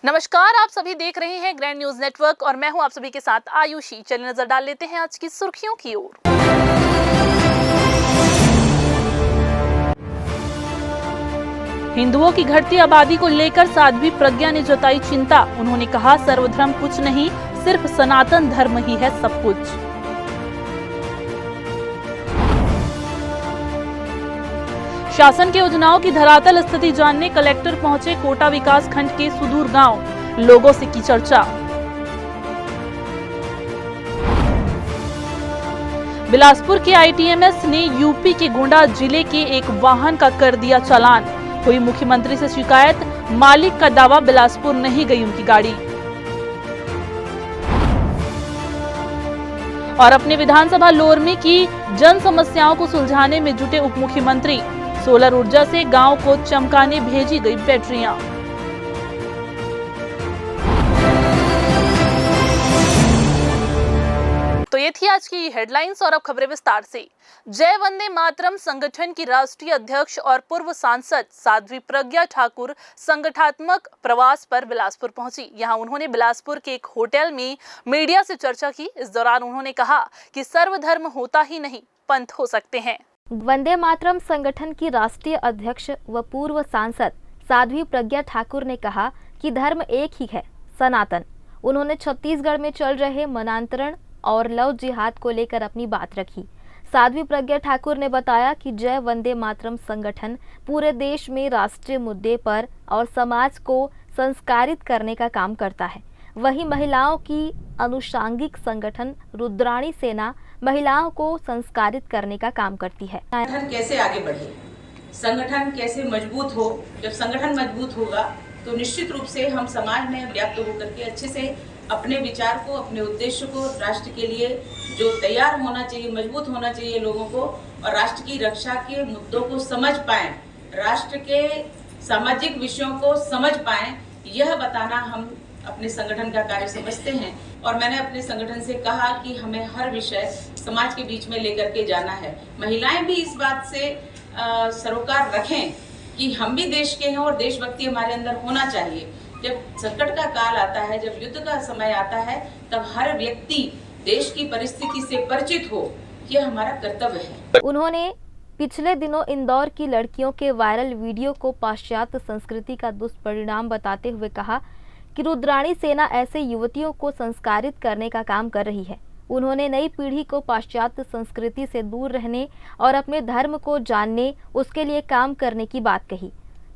नमस्कार, आप सभी देख रहे हैं ग्रैंड न्यूज नेटवर्क और मैं हूं आप सभी के साथ आयुषी। चलिए नजर डाल लेते हैं आज की सुर्खियों की ओर। हिंदुओं की घटती आबादी को लेकर साध्वी प्रज्ञा ने जताई चिंता। उन्होंने कहा, सर्वधर्म कुछ नहीं, सिर्फ सनातन धर्म ही है सब कुछ। शासन की योजनाओं की धरातल स्थिति जानने कलेक्टर पहुंचे कोटा विकास खंड के सुदूर गांव, लोगों से की चर्चा। बिलासपुर के आईटीएमएस ने यूपी के गोंडा जिले के एक वाहन का कर दिया चालान। हुई मुख्यमंत्री से शिकायत, मालिक का दावा बिलासपुर नहीं गई उनकी गाड़ी। और अपने विधानसभा लोरमी की जन समस्याओं को सुलझाने में जुटे उप मुख्यमंत्री, सोलर ऊर्जा से गांव को चमकाने भेजी गई बैटरियां। तो ये थी आज की हेडलाइंस और अब खबरें विस्तार से। जय वंदे मातरम संगठन की राष्ट्रीय अध्यक्ष और पूर्व सांसद साध्वी प्रज्ञा ठाकुर संगठनात्मक प्रवास पर बिलासपुर पहुंची। यहां उन्होंने बिलासपुर के एक होटल में मीडिया से चर्चा की। इस दौरान उन्होंने कहा कि सर्वधर्म होता ही नहीं, पंथ हो सकते हैं। वंदे मातरम संगठन की राष्ट्रीय अध्यक्ष व पूर्व सांसद साध्वी प्रज्ञा ठाकुर ने कहा कि धर्म एक ही है, सनातन। उन्होंने छत्तीसगढ़ में चल रहे मनांतरण और लव जिहाद को लेकर अपनी बात रखी। साध्वी प्रज्ञा ठाकुर ने बताया कि जय वंदे मातरम संगठन पूरे देश में राष्ट्रीय मुद्दे पर और समाज को संस्कारित करने का काम करता है। वहीं महिलाओं की अनुषांगिक संगठन रुद्राणी सेना महिलाओं को संस्कारित करने का काम करती है। संगठन कैसे आगे बढ़े, संगठन कैसे मजबूत हो। जब संगठन मजबूत होगा तो निश्चित रूप से हम समाज में व्याप्त होकर के अच्छे से अपने विचार को, अपने उद्देश्य को राष्ट्र के लिए जो तैयार होना चाहिए, मजबूत होना चाहिए लोगों को, और राष्ट्र की रक्षा के मुद्दों को समझ पाएं, राष्ट्र के सामाजिक विषयों को समझ पाएं, यह बताना हम अपने संगठन का कार्य समझते हैं। और मैंने अपने संगठन से कहा कि हमें हर विषय समाज के बीच में लेकर के जाना है। महिलाएं भी इस बात से सरोकार रखें कि हम भी देश के हैं और देशभक्ति हमारे अंदर होना चाहिए। जब संकट का काल आता है, जब युद्ध का समय आता है, तब हर व्यक्ति देश की परिस्थिति से परिचित हो, यह हमारा कर्तव्य है। उन्होंने पिछले दिनों इंदौर की लड़कियों के वायरल वीडियो को पाश्चात्य संस्कृति का दुष्परिणाम बताते हुए कहा कि रुद्राणी सेना ऐसे युवतियों को संस्कारित करने का काम कर रही है। उन्होंने नई पीढ़ी को पाश्चात्य संस्कृति से दूर रहने और अपने धर्म को जानने, उसके लिए काम करने की बात कही।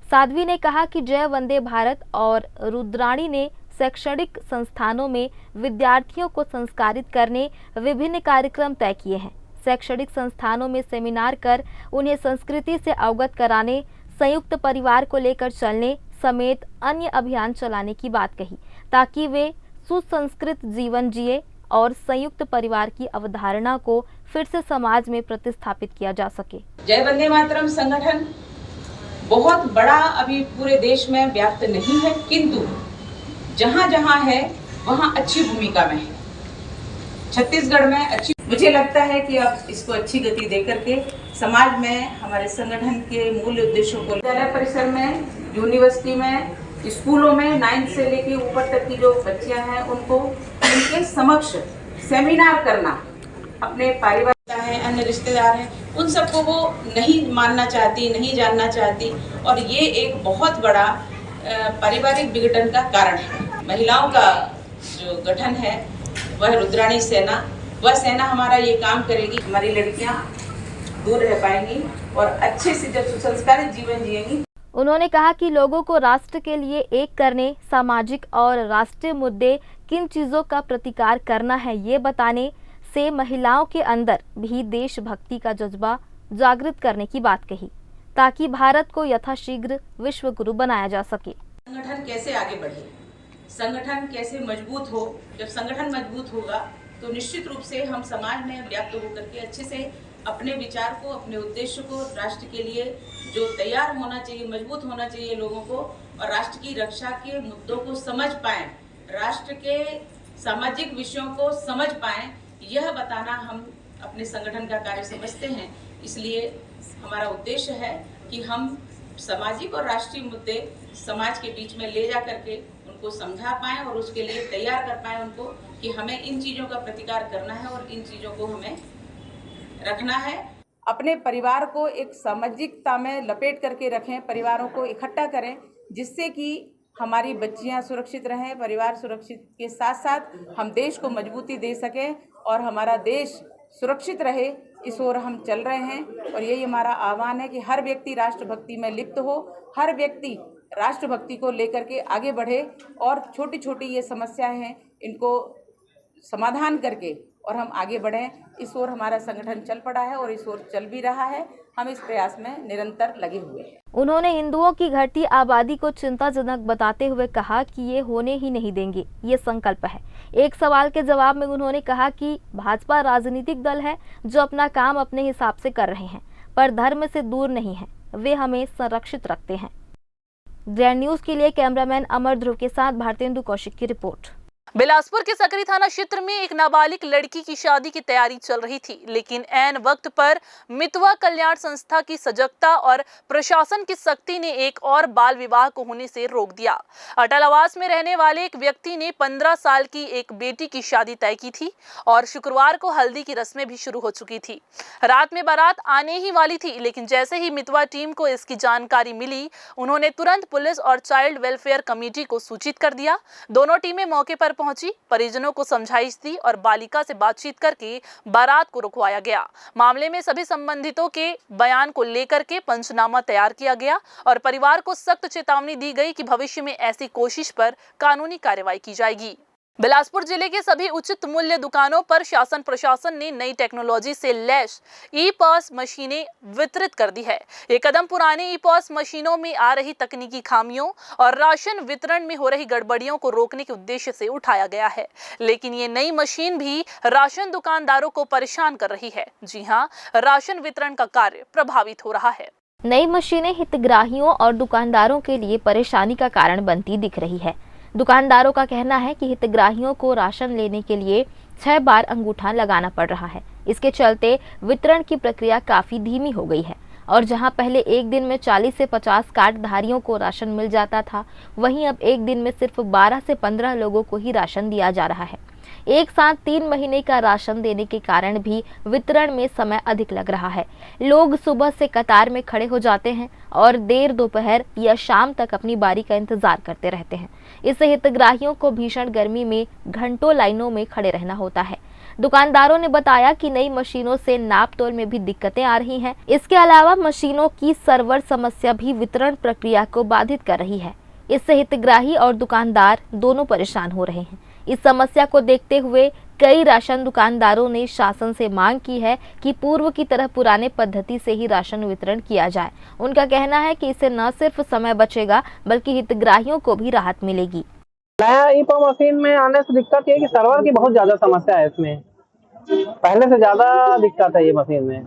साध्वी ने कहा कि जय वंदे भारत और रुद्राणी ने शैक्षणिक संस्थानों में विद्यार्थियों को संस्कारित करने विभिन्न कार्यक्रम तय किए हैं। शैक्षणिक संस्थानों में सेमिनार कर उन्हें संस्कृति से अवगत कराने, संयुक्त परिवार को लेकर चलने समेत अन्य अभियान चलाने की बात कही, ताकि वे सुसंस्कृत जीवन जिए और संयुक्त परिवार की अवधारणा को फिर से समाज में प्रतिस्थापित किया जा सके। जय वंदे मातरम संगठन बहुत बड़ा अभी पूरे देश में व्याप्त नहीं है, किंतु जहाँ जहाँ है वहाँ अच्छी भूमिका में है। छत्तीसगढ़ में अच्छी, मुझे लगता है कि अब इसको अच्छी गति दे करके समाज में हमारे संगठन के मूल उद्देश्यों को, विद्यालय परिसर में, यूनिवर्सिटी में, स्कूलों में 9th से लेके ऊपर तक की जो बच्चियां हैं उनको उनके समक्ष सेमिनार करना, अपने पारिवारिक है, अन्य रिश्तेदार हैं, उन सबको वो नहीं मानना चाहती, नहीं जानना चाहती, और ये एक बहुत बड़ा पारिवारिक विघटन का कारण है। महिलाओं का जो गठन है वह रुद्राणी सेना, वह सेना हमारा ये काम करेगी। हमारी लड़कियां दूर रह पाएंगी और अच्छे से जब सुसंस्कारित जीवन जिएंगी। उन्होंने कहा कि लोगों को राष्ट्र के लिए एक करने, सामाजिक और राष्ट्रीय मुद्दे किन चीज़ों का प्रतिकार करना है, ये बताने से महिलाओं के अंदर भी देशभक्ति का जज्बा जागृत करने की बात कही, ताकि भारत को यथाशीघ्र विश्व गुरु बनाया जा सके। संगठन कैसे आगे बढ़े, संगठन कैसे मजबूत हो। जब संगठन मजबूत होगा तो निश्चित रूप से हम समाज में व्याप्त होकर के अच्छे से अपने विचार को, अपने उद्देश्य को, राष्ट्र के लिए जो तैयार होना चाहिए, मजबूत होना चाहिए लोगों को, और राष्ट्र की रक्षा के मुद्दों को समझ पाएं, राष्ट्र के सामाजिक विषयों को समझ पाएं, यह बताना हम अपने संगठन का कार्य समझते हैं। इसलिए हमारा उद्देश्य है कि हम सामाजिक और राष्ट्रीय मुद्दे समाज के बीच में ले जा करके उनको समझा पाएं और उसके लिए तैयार कर पाएं उनको कि हमें इन चीज़ों का प्रतिकार करना है और इन चीज़ों को हमें रखना है। अपने परिवार को एक सामाजिकता में लपेट करके रखें, परिवारों को इकट्ठा करें, जिससे कि हमारी बच्चियां सुरक्षित रहें, परिवार सुरक्षित के साथ साथ हम देश को मजबूती दे सकें और हमारा देश सुरक्षित रहे, इस ओर हम चल रहे हैं। और यही हमारा आह्वान है कि हर व्यक्ति राष्ट्रभक्ति में लिप्त हो, हर व्यक्ति राष्ट्रभक्ति को लेकर के आगे बढ़े और छोटी छोटी ये समस्याएं हैं इनको समाधान करके और हम आगे बढ़ें। इस ओर हमारा संगठन चल पड़ा है और इस ओर चल भी रहा है। हम इस प्रयास में निरंतर लगे हुए हैं। उन्होंने हिंदुओं की घटती आबादी को चिंताजनक बताते हुए कहा कि ये होने ही नहीं देंगे, ये संकल्प है। एक सवाल के जवाब में उन्होंने कहा कि भाजपा राजनीतिक दल है जो अपना काम अपने हिसाब से कर रहे हैं, पर धर्म से दूर नहीं है, वे हमें संरक्षित रखते हैं। ग्रैंड न्यूज के लिए कैमरामैन अमर ध्रुव के साथ भारतेंदु कौशिक की रिपोर्ट। बिलासपुर के सकरी थाना क्षेत्र में एक नाबालिग लड़की की शादी की तैयारी चल रही थी, लेकिन ऐन वक्त पर मितवा कल्याण संस्था की सजगता और प्रशासन की सख्ती ने एक और बाल विवाह को होने से रोक दिया। अटल आवास में रहने वाले एक व्यक्ति ने 15 साल की एक बेटी की शादी तय की थी और शुक्रवार को हल्दी की रस्में भी शुरू हो चुकी थी। रात में बारात आने ही वाली थी, लेकिन जैसे ही मितवा टीम को इसकी जानकारी मिली, उन्होंने तुरंत पुलिस और चाइल्ड वेलफेयर कमेटी को सूचित कर दिया। दोनों टीमें मौके पर पहुंची, परिजनों को समझाइश दी और बालिका से बातचीत करके बारात को रुकवाया गया। मामले में सभी संबंधितों के बयान को लेकर के पंचनामा तैयार किया गया और परिवार को सख्त चेतावनी दी गई कि भविष्य में ऐसी कोशिश पर कानूनी कार्रवाई की जाएगी। बिलासपुर जिले के सभी उचित मूल्य दुकानों पर शासन प्रशासन ने नई टेक्नोलॉजी से लैस ई-पॉस मशीनें वितरित कर दी है। ये कदम पुरानी ई-पॉस मशीनों में आ रही तकनीकी खामियों और राशन वितरण में हो रही गड़बड़ियों को रोकने के उद्देश्य से उठाया गया है, लेकिन ये नई मशीन भी राशन दुकानदारों को परेशान कर रही है। जी हाँ, राशन वितरण का कार्य प्रभावित हो रहा है। नई मशीनें हितग्राहियों और दुकानदारों के लिए परेशानी का कारण बनती दिख रही है। दुकानदारों का कहना है कि हितग्राहियों को राशन लेने के लिए 6 बार अंगूठा लगाना पड़ रहा है। इसके चलते वितरण की प्रक्रिया काफी धीमी हो गई है और जहां पहले एक दिन में 40 से 50 कार्डधारियों को राशन मिल जाता था, वहीं अब एक दिन में सिर्फ 12 से 15 लोगों को ही राशन दिया जा रहा है। एक साथ 3 महीने का राशन देने के कारण भी वितरण में समय अधिक लग रहा है। लोग सुबह से कतार में खड़े हो जाते हैं और देर दोपहर या शाम तक अपनी बारी का इंतजार करते रहते हैं। इससे हितग्राहियों को भीषण गर्मी में घंटों लाइनों में खड़े रहना होता है। दुकानदारों ने बताया कि नई मशीनों से नाप तोल में भी दिक्कतें आ रही हैं। इसके अलावा मशीनों की सर्वर समस्या भी वितरण प्रक्रिया को बाधित कर रही है। इससे हितग्राही और दुकानदार दोनों परेशान हो रहे हैं। इस समस्या को देखते हुए कई राशन दुकानदारों ने शासन से मांग की है कि पूर्व की तरह पुराने पद्धति से ही राशन वितरण किया जाए। उनका कहना है कि इससे न सिर्फ समय बचेगा बल्कि हितग्राहियों को भी राहत मिलेगी। नया ई-पॉस मशीन में आने से दिक्कत ये है कि सर्वर की बहुत ज्यादा समस्या है। इसमें पहले से ज्यादा दिक्कत है ये मशीन में।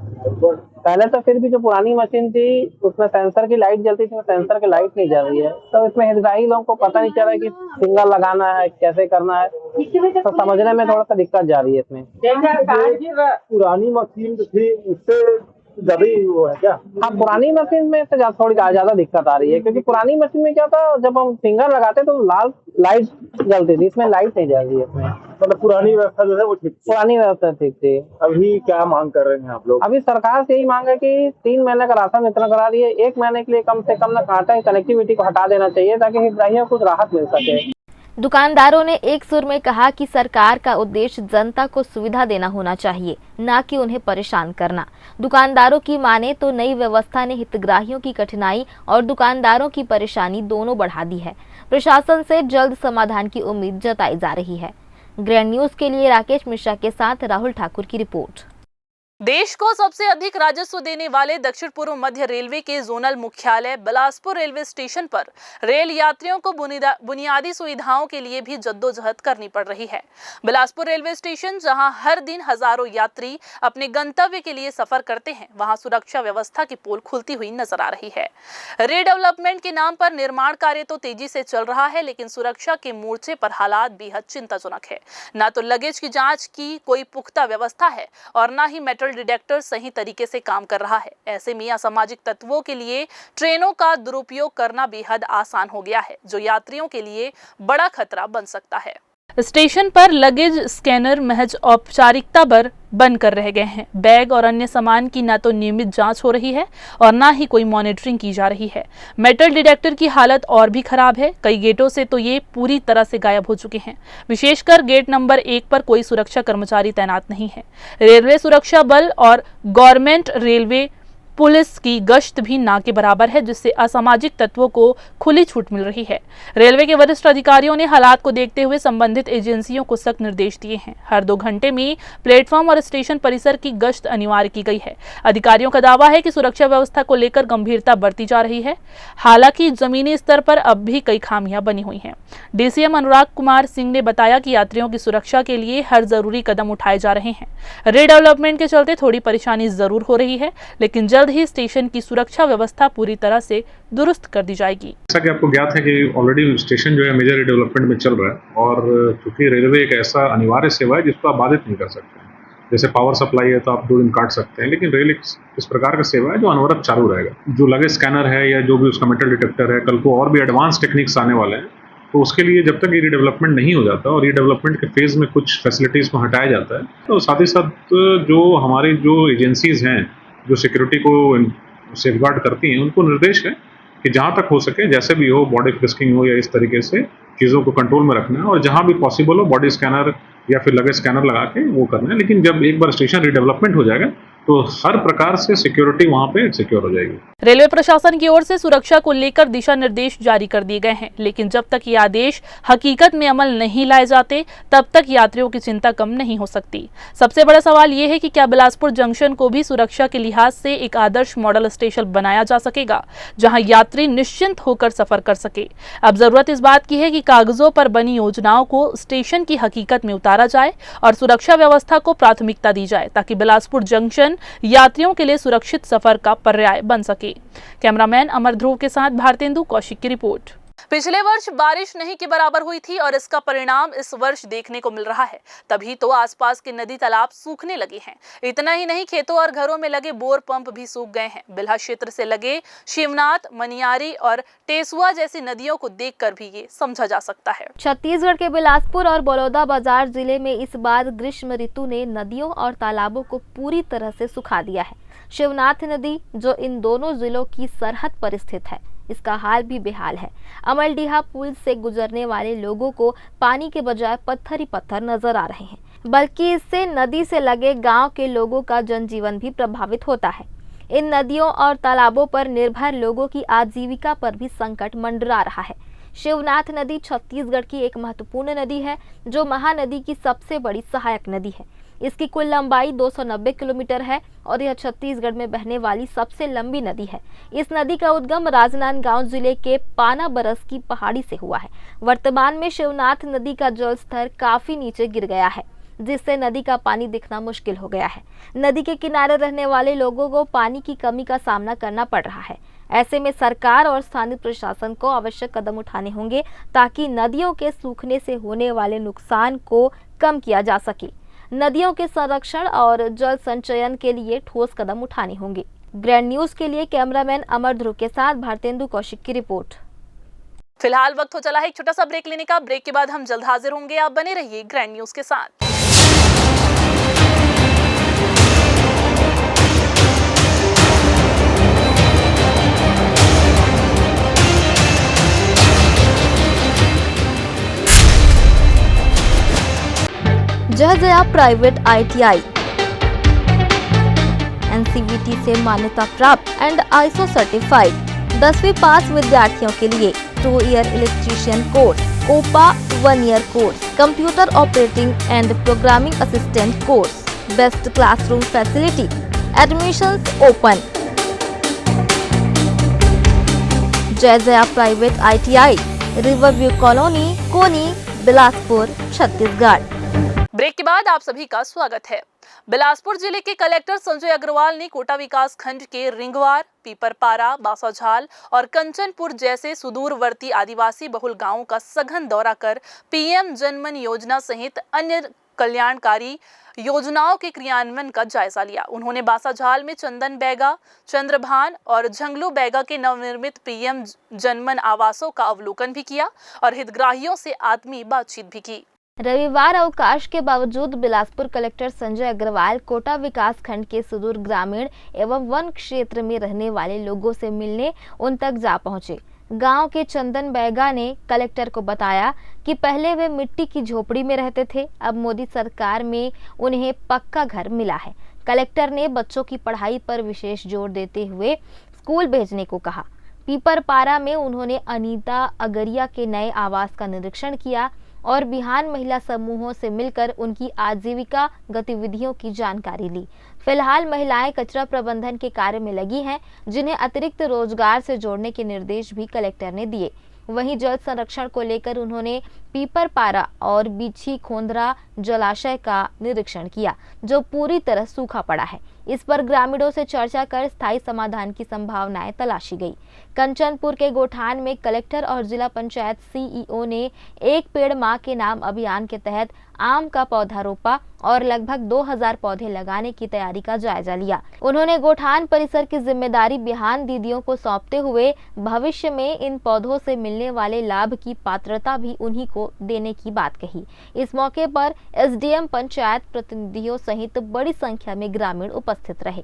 पहले तो फिर भी जो पुरानी मशीन थी उसमें सेंसर की लाइट जलती थी, सेंसर की लाइट नहीं जल रही है, तो इसमें हितग्राही लोगों को पता नहीं चल रहा है कि सिंगल लगाना है, कैसे करना है, तो समझने में थोड़ा सा दिक्कत जा रही है इसमें। पुरानी मशीन थी उससे ज्यादा वो है क्या? हाँ, पुरानी मशीन में से थोड़ी ज्यादा दिक्कत आ रही है, क्योंकि पुरानी मशीन में क्या था, जब हम फिंगर लगाते तो लाल लाइट जलती थी, इसमें लाइट नहीं जल रही है इसमें। मतलब पुरानी व्यवस्था जो है वो ठीक, पुरानी व्यवस्था ठीक थी। अभी क्या मांग कर रहे हैं आप लोग? अभी सरकार से यही मांग है कि 3 महीने का राशन वितरण करा दिए, 1 महीने के लिए कम से कम कांटा कनेक्टिविटी को हटा देना चाहिए ताकि हितग्राहियों को कुछ राहत मिल सके। दुकानदारों ने एक सुर में कहा कि सरकार का उद्देश्य जनता को सुविधा देना होना चाहिए, न कि उन्हें परेशान करना। दुकानदारों की माने तो नई व्यवस्था ने हितग्राहियों की कठिनाई और दुकानदारों की परेशानी दोनों बढ़ा दी है। प्रशासन से जल्द समाधान की उम्मीद जताई जा रही है। ग्रैंड न्यूज के लिए राकेश मिश्रा के साथ राहुल ठाकुर की रिपोर्ट। देश को सबसे अधिक राजस्व देने वाले दक्षिण पूर्व मध्य रेलवे के जोनल मुख्यालय बिलासपुर रेलवे स्टेशन पर रेल यात्रियों को बुनियादी सुविधाओं के लिए भी जद्दोजहद करनी पड़ रही है। बिलासपुर रेलवे स्टेशन, जहां हर दिन हजारों यात्री अपने गंतव्य के लिए सफर करते हैं, वहां सुरक्षा व्यवस्था की पोल खुलती हुई नजर आ रही है। रीडेवलपमेंट के नाम पर निर्माण कार्य तो तेजी से चल रहा है, लेकिन सुरक्षा के मोर्चे पर हालात बेहद चिंताजनक है। न तो लगेज की जाँच की कोई पुख्ता व्यवस्था है और न ही मेट्रो मेटल डिटेक्टर सही तरीके से काम कर रहा है। ऐसे में असामाजिक तत्वों के लिए ट्रेनों का दुरुपयोग करना बेहद आसान हो गया है, जो यात्रियों के लिए बड़ा खतरा बन सकता है। स्टेशन पर लगेज स्कैनर महज औपचारिकता पर बनकर रह गए हैं। बैग और अन्य सामान की न तो नियमित जांच हो रही है और न ही कोई मॉनिटरिंग की जा रही है। मेटल डिटेक्टर की हालत और भी खराब है। कई गेटों से तो ये पूरी तरह से गायब हो चुके हैं। विशेषकर गेट नंबर 1 पर कोई सुरक्षा कर्मचारी तैनात नहीं है। रेलवे सुरक्षा बल और गवर्नमेंट रेलवे पुलिस की गश्त भी ना के बराबर है, जिससे असामाजिक तत्वों को खुली छूट मिल रही है। रेलवे के वरिष्ठ अधिकारियों ने हालात को देखते हुए संबंधित एजेंसियों को सख्त निर्देश दिए हैं। हर 2 घंटे में प्लेटफॉर्म और स्टेशन परिसर की गश्त अनिवार्य की गई है। अधिकारियों का दावा है कि सुरक्षा व्यवस्था को लेकर गंभीरता बढ़ती जा रही है। हालांकि जमीनी स्तर पर अब भी कई खामियां बनी हुई हैं। डीसीएम अनुराग कुमार सिंह ने बताया कि यात्रियों की सुरक्षा के लिए हर जरूरी कदम उठाए जा रहे हैं। रीडेवलपमेंट के चलते थोड़ी परेशानी जरूर हो रही है, लेकिन जल्द ही स्टेशन की सुरक्षा व्यवस्था पूरी तरह से दुरुस्त कर दी जाएगी। जैसा कि आपको ज्ञात है कि ऑलरेडी स्टेशन जो है मेजर रीडेवलपमेंट में चल रहा है और क्योंकि रेलवे एक ऐसा अनिवार्य सेवा है जिसको आप बाधित नहीं कर सकते। जैसे पावर सप्लाई है तो आप 2 दिन काट सकते हैं, लेकिन रेल इस प्रकार का सेवा है जो अनवरत चालू रहेगा। जो लगेज स्कैनर है या जो भी उसका मेटल डिटेक्टर है, कल को और भी एडवांस टेक्निक्स आने वाले हैं, तो उसके लिए जब तक ये रीडेवलपमेंट नहीं हो जाता और रीडेवलपमेंट के फेज में कुछ फैसिलिटीज़ को हटाया जाता है, तो साथ ही साथ जो हमारी जो एजेंसीज़ हैं जो सिक्योरिटी को सेफगार्ड करती हैं, उनको निर्देश है कि जहाँ तक हो सके, जैसे भी हो, बॉडी फ्रिस्किंग हो या इस तरीके से चीज़ों को कंट्रोल में रखना है और जहाँ भी पॉसिबल हो बॉडी स्कैनर या फिर लगेज स्कैनर लगा के वो करना है। लेकिन जब एक बार स्टेशन रीडेवलपमेंट हो जाएगा तो हर प्रकार से सिक्योरिटी वहाँ पे सिक्योर हो जाएगी। रेलवे प्रशासन की ओर से सुरक्षा को लेकर दिशा निर्देश जारी कर दिए गए हैं, लेकिन जब तक ये आदेश हकीकत में अमल नहीं लाए जाते तब तक यात्रियों की चिंता कम नहीं हो सकती। सबसे बड़ा सवाल ये है कि क्या बिलासपुर जंक्शन को भी सुरक्षा के लिहाज से एक आदर्श मॉडल स्टेशन बनाया जा सकेगा, जहां यात्री निश्चिंत होकर सफर कर सके। अब जरूरत इस बात की है कि कागजों पर बनी योजनाओं को स्टेशन की हकीकत में उतारा जाए और सुरक्षा व्यवस्था को प्राथमिकता दी जाए, ताकि बिलासपुर जंक्शन यात्रियों के लिए सुरक्षित सफर का पर्याय बन सके। कैमरामैन अमर ध्रुव के साथ भारतेंदु कौशिक की रिपोर्ट। पिछले वर्ष बारिश नहीं के बराबर हुई थी और इसका परिणाम इस वर्ष देखने को मिल रहा है। तभी तो आसपास के नदी तालाब सूखने लगे हैं। इतना ही नहीं, खेतों और घरों में लगे बोर पंप भी सूख गए हैं। बिल्हा क्षेत्र से लगे शिवनाथ, मनियारी और टेसुआ जैसी नदियों को देखकर भी ये समझा जा सकता है। छत्तीसगढ़ के बिलासपुर और बलौदाबाजार जिले में इस बार ग्रीष्म ऋतु ने नदियों और तालाबों को पूरी तरह से सुखा दिया है। शिवनाथ नदी, जो इन दोनों जिलों की सरहद पर स्थित है, इसका हाल भी बेहाल है। अमलडीहा पुल से गुजरने वाले लोगों को पानी के बजाय पत्थर ही पत्थर नजर आ रहे हैं, बल्कि इससे नदी से लगे गांव के लोगों का जनजीवन भी प्रभावित होता है। इन नदियों और तालाबों पर निर्भर लोगों की आजीविका पर भी संकट मंडरा रहा है। शिवनाथ नदी छत्तीसगढ़ की एक महत्वपूर्ण नदी है, जो महानदी की सबसे बड़ी सहायक नदी है। इसकी कुल लंबाई 290 किलोमीटर है और यह छत्तीसगढ़ में बहने वाली सबसे लंबी नदी है। इस नदी का उद्गम राजनांदगांव जिले के पाना बरस की पहाड़ी से हुआ है। वर्तमान में शिवनाथ नदी का जल स्तर काफी नीचे गिर गया है, जिससे नदी का पानी दिखना मुश्किल हो गया है। नदी के किनारे रहने वाले लोगों को पानी की कमी का सामना करना पड़ रहा है। ऐसे में सरकार और स्थानीय प्रशासन को आवश्यक कदम उठाने होंगे, ताकि नदियों के सूखने से होने वाले नुकसान को कम किया जा सके। नदियों के संरक्षण और जल संचयन के लिए ठोस कदम उठाने होंगे। ग्रैंड न्यूज के लिए कैमरामैन अमर ध्रुव के साथ भारतेंदु कौशिक की रिपोर्ट। फिलहाल वक्त हो चला है एक छोटा सा ब्रेक लेने का। ब्रेक के बाद हम जल्द हाजिर होंगे। आप बने रहिए ग्रैंड न्यूज के साथ। जय जया प्राइवेट ITI NCVT से मान्यता प्राप्त एंड ISO सर्टिफाइड 10वीं पास विद्यार्थियों के लिए 2 year electrician course, COPA 1 year course, computer operating and programming assistant course, best classroom facility, admissions open. Jai Jaya private ITI, riverview colony, Koni, Bilaspur, Chhattisgarh. Break के बाद आप सभी का स्वागत है। बिलासपुर जिले के कलेक्टर संजय अग्रवाल ने कोटा विकास खंड के रिंगवार, पीपरपारा, बासाझाल और कंचनपुर जैसे सुदूरवर्ती आदिवासी बहुल गांवों का सघन दौरा कर PM जनमन योजना सहित अन्य कल्याणकारी योजनाओं के क्रियान्वयन का जायजा लिया। उन्होंने बासाझाल में चंदन बैगा, चंद्रभान और झंगलू बैगा के नवनिर्मित पीएम जनमन आवासों का अवलोकन भी किया और हितग्राहियों से आत्मीय बातचीत भी की। रविवार अवकाश के बावजूद बिलासपुर कलेक्टर संजय अग्रवाल कोटा विकास खंड के सुदूर ग्रामीण एवं वन क्षेत्र में रहने वाले लोगों से मिलने उन तक जा पहुंचे। गांव के चंदन बैगा ने कलेक्टर को बताया कि पहले वे मिट्टी की झोपड़ी में रहते थे, अब मोदी सरकार में उन्हें पक्का घर मिला है। कलेक्टर ने बच्चों की पढ़ाई पर विशेष जोर देते हुए स्कूल भेजने को कहा। पीपरपारा में उन्होंने अनीता अगरिया के नए आवास का निरीक्षण किया और बिहान महिला समूहों से मिलकर उनकी आजीविका गतिविधियों की जानकारी ली। फिलहाल महिलाएं कचरा प्रबंधन के कार्य में लगी हैं, जिन्हें अतिरिक्त रोजगार से जोड़ने के निर्देश भी कलेक्टर ने दिए। वहीं जल संरक्षण को लेकर उन्होंने पीपरपारा और बिछी खोंदरा जलाशय का निरीक्षण किया, जो पूरी तरह सूखा पड़ा है। इस पर ग्रामीणों से चर्चा कर स्थायी समाधान की संभावनाएं तलाशी गई। कंचनपुर के गोठान में कलेक्टर और जिला पंचायत सीईओ ने एक पेड़ मां के नाम अभियान के तहत आम का पौधा रोपा और लगभग 2000 पौधे लगाने की तैयारी का जायजा लिया। उन्होंने गोठान परिसर की जिम्मेदारी बिहान दीदियों को सौंपते हुए भविष्य में इन पौधों से मिलने वाले लाभ की पात्रता भी उन्हीं को देने की बात कही। इस मौके पर एसडीएम, पंचायत प्रतिनिधियों सहित बड़ी संख्या में ग्रामीण उपस्थित रहे।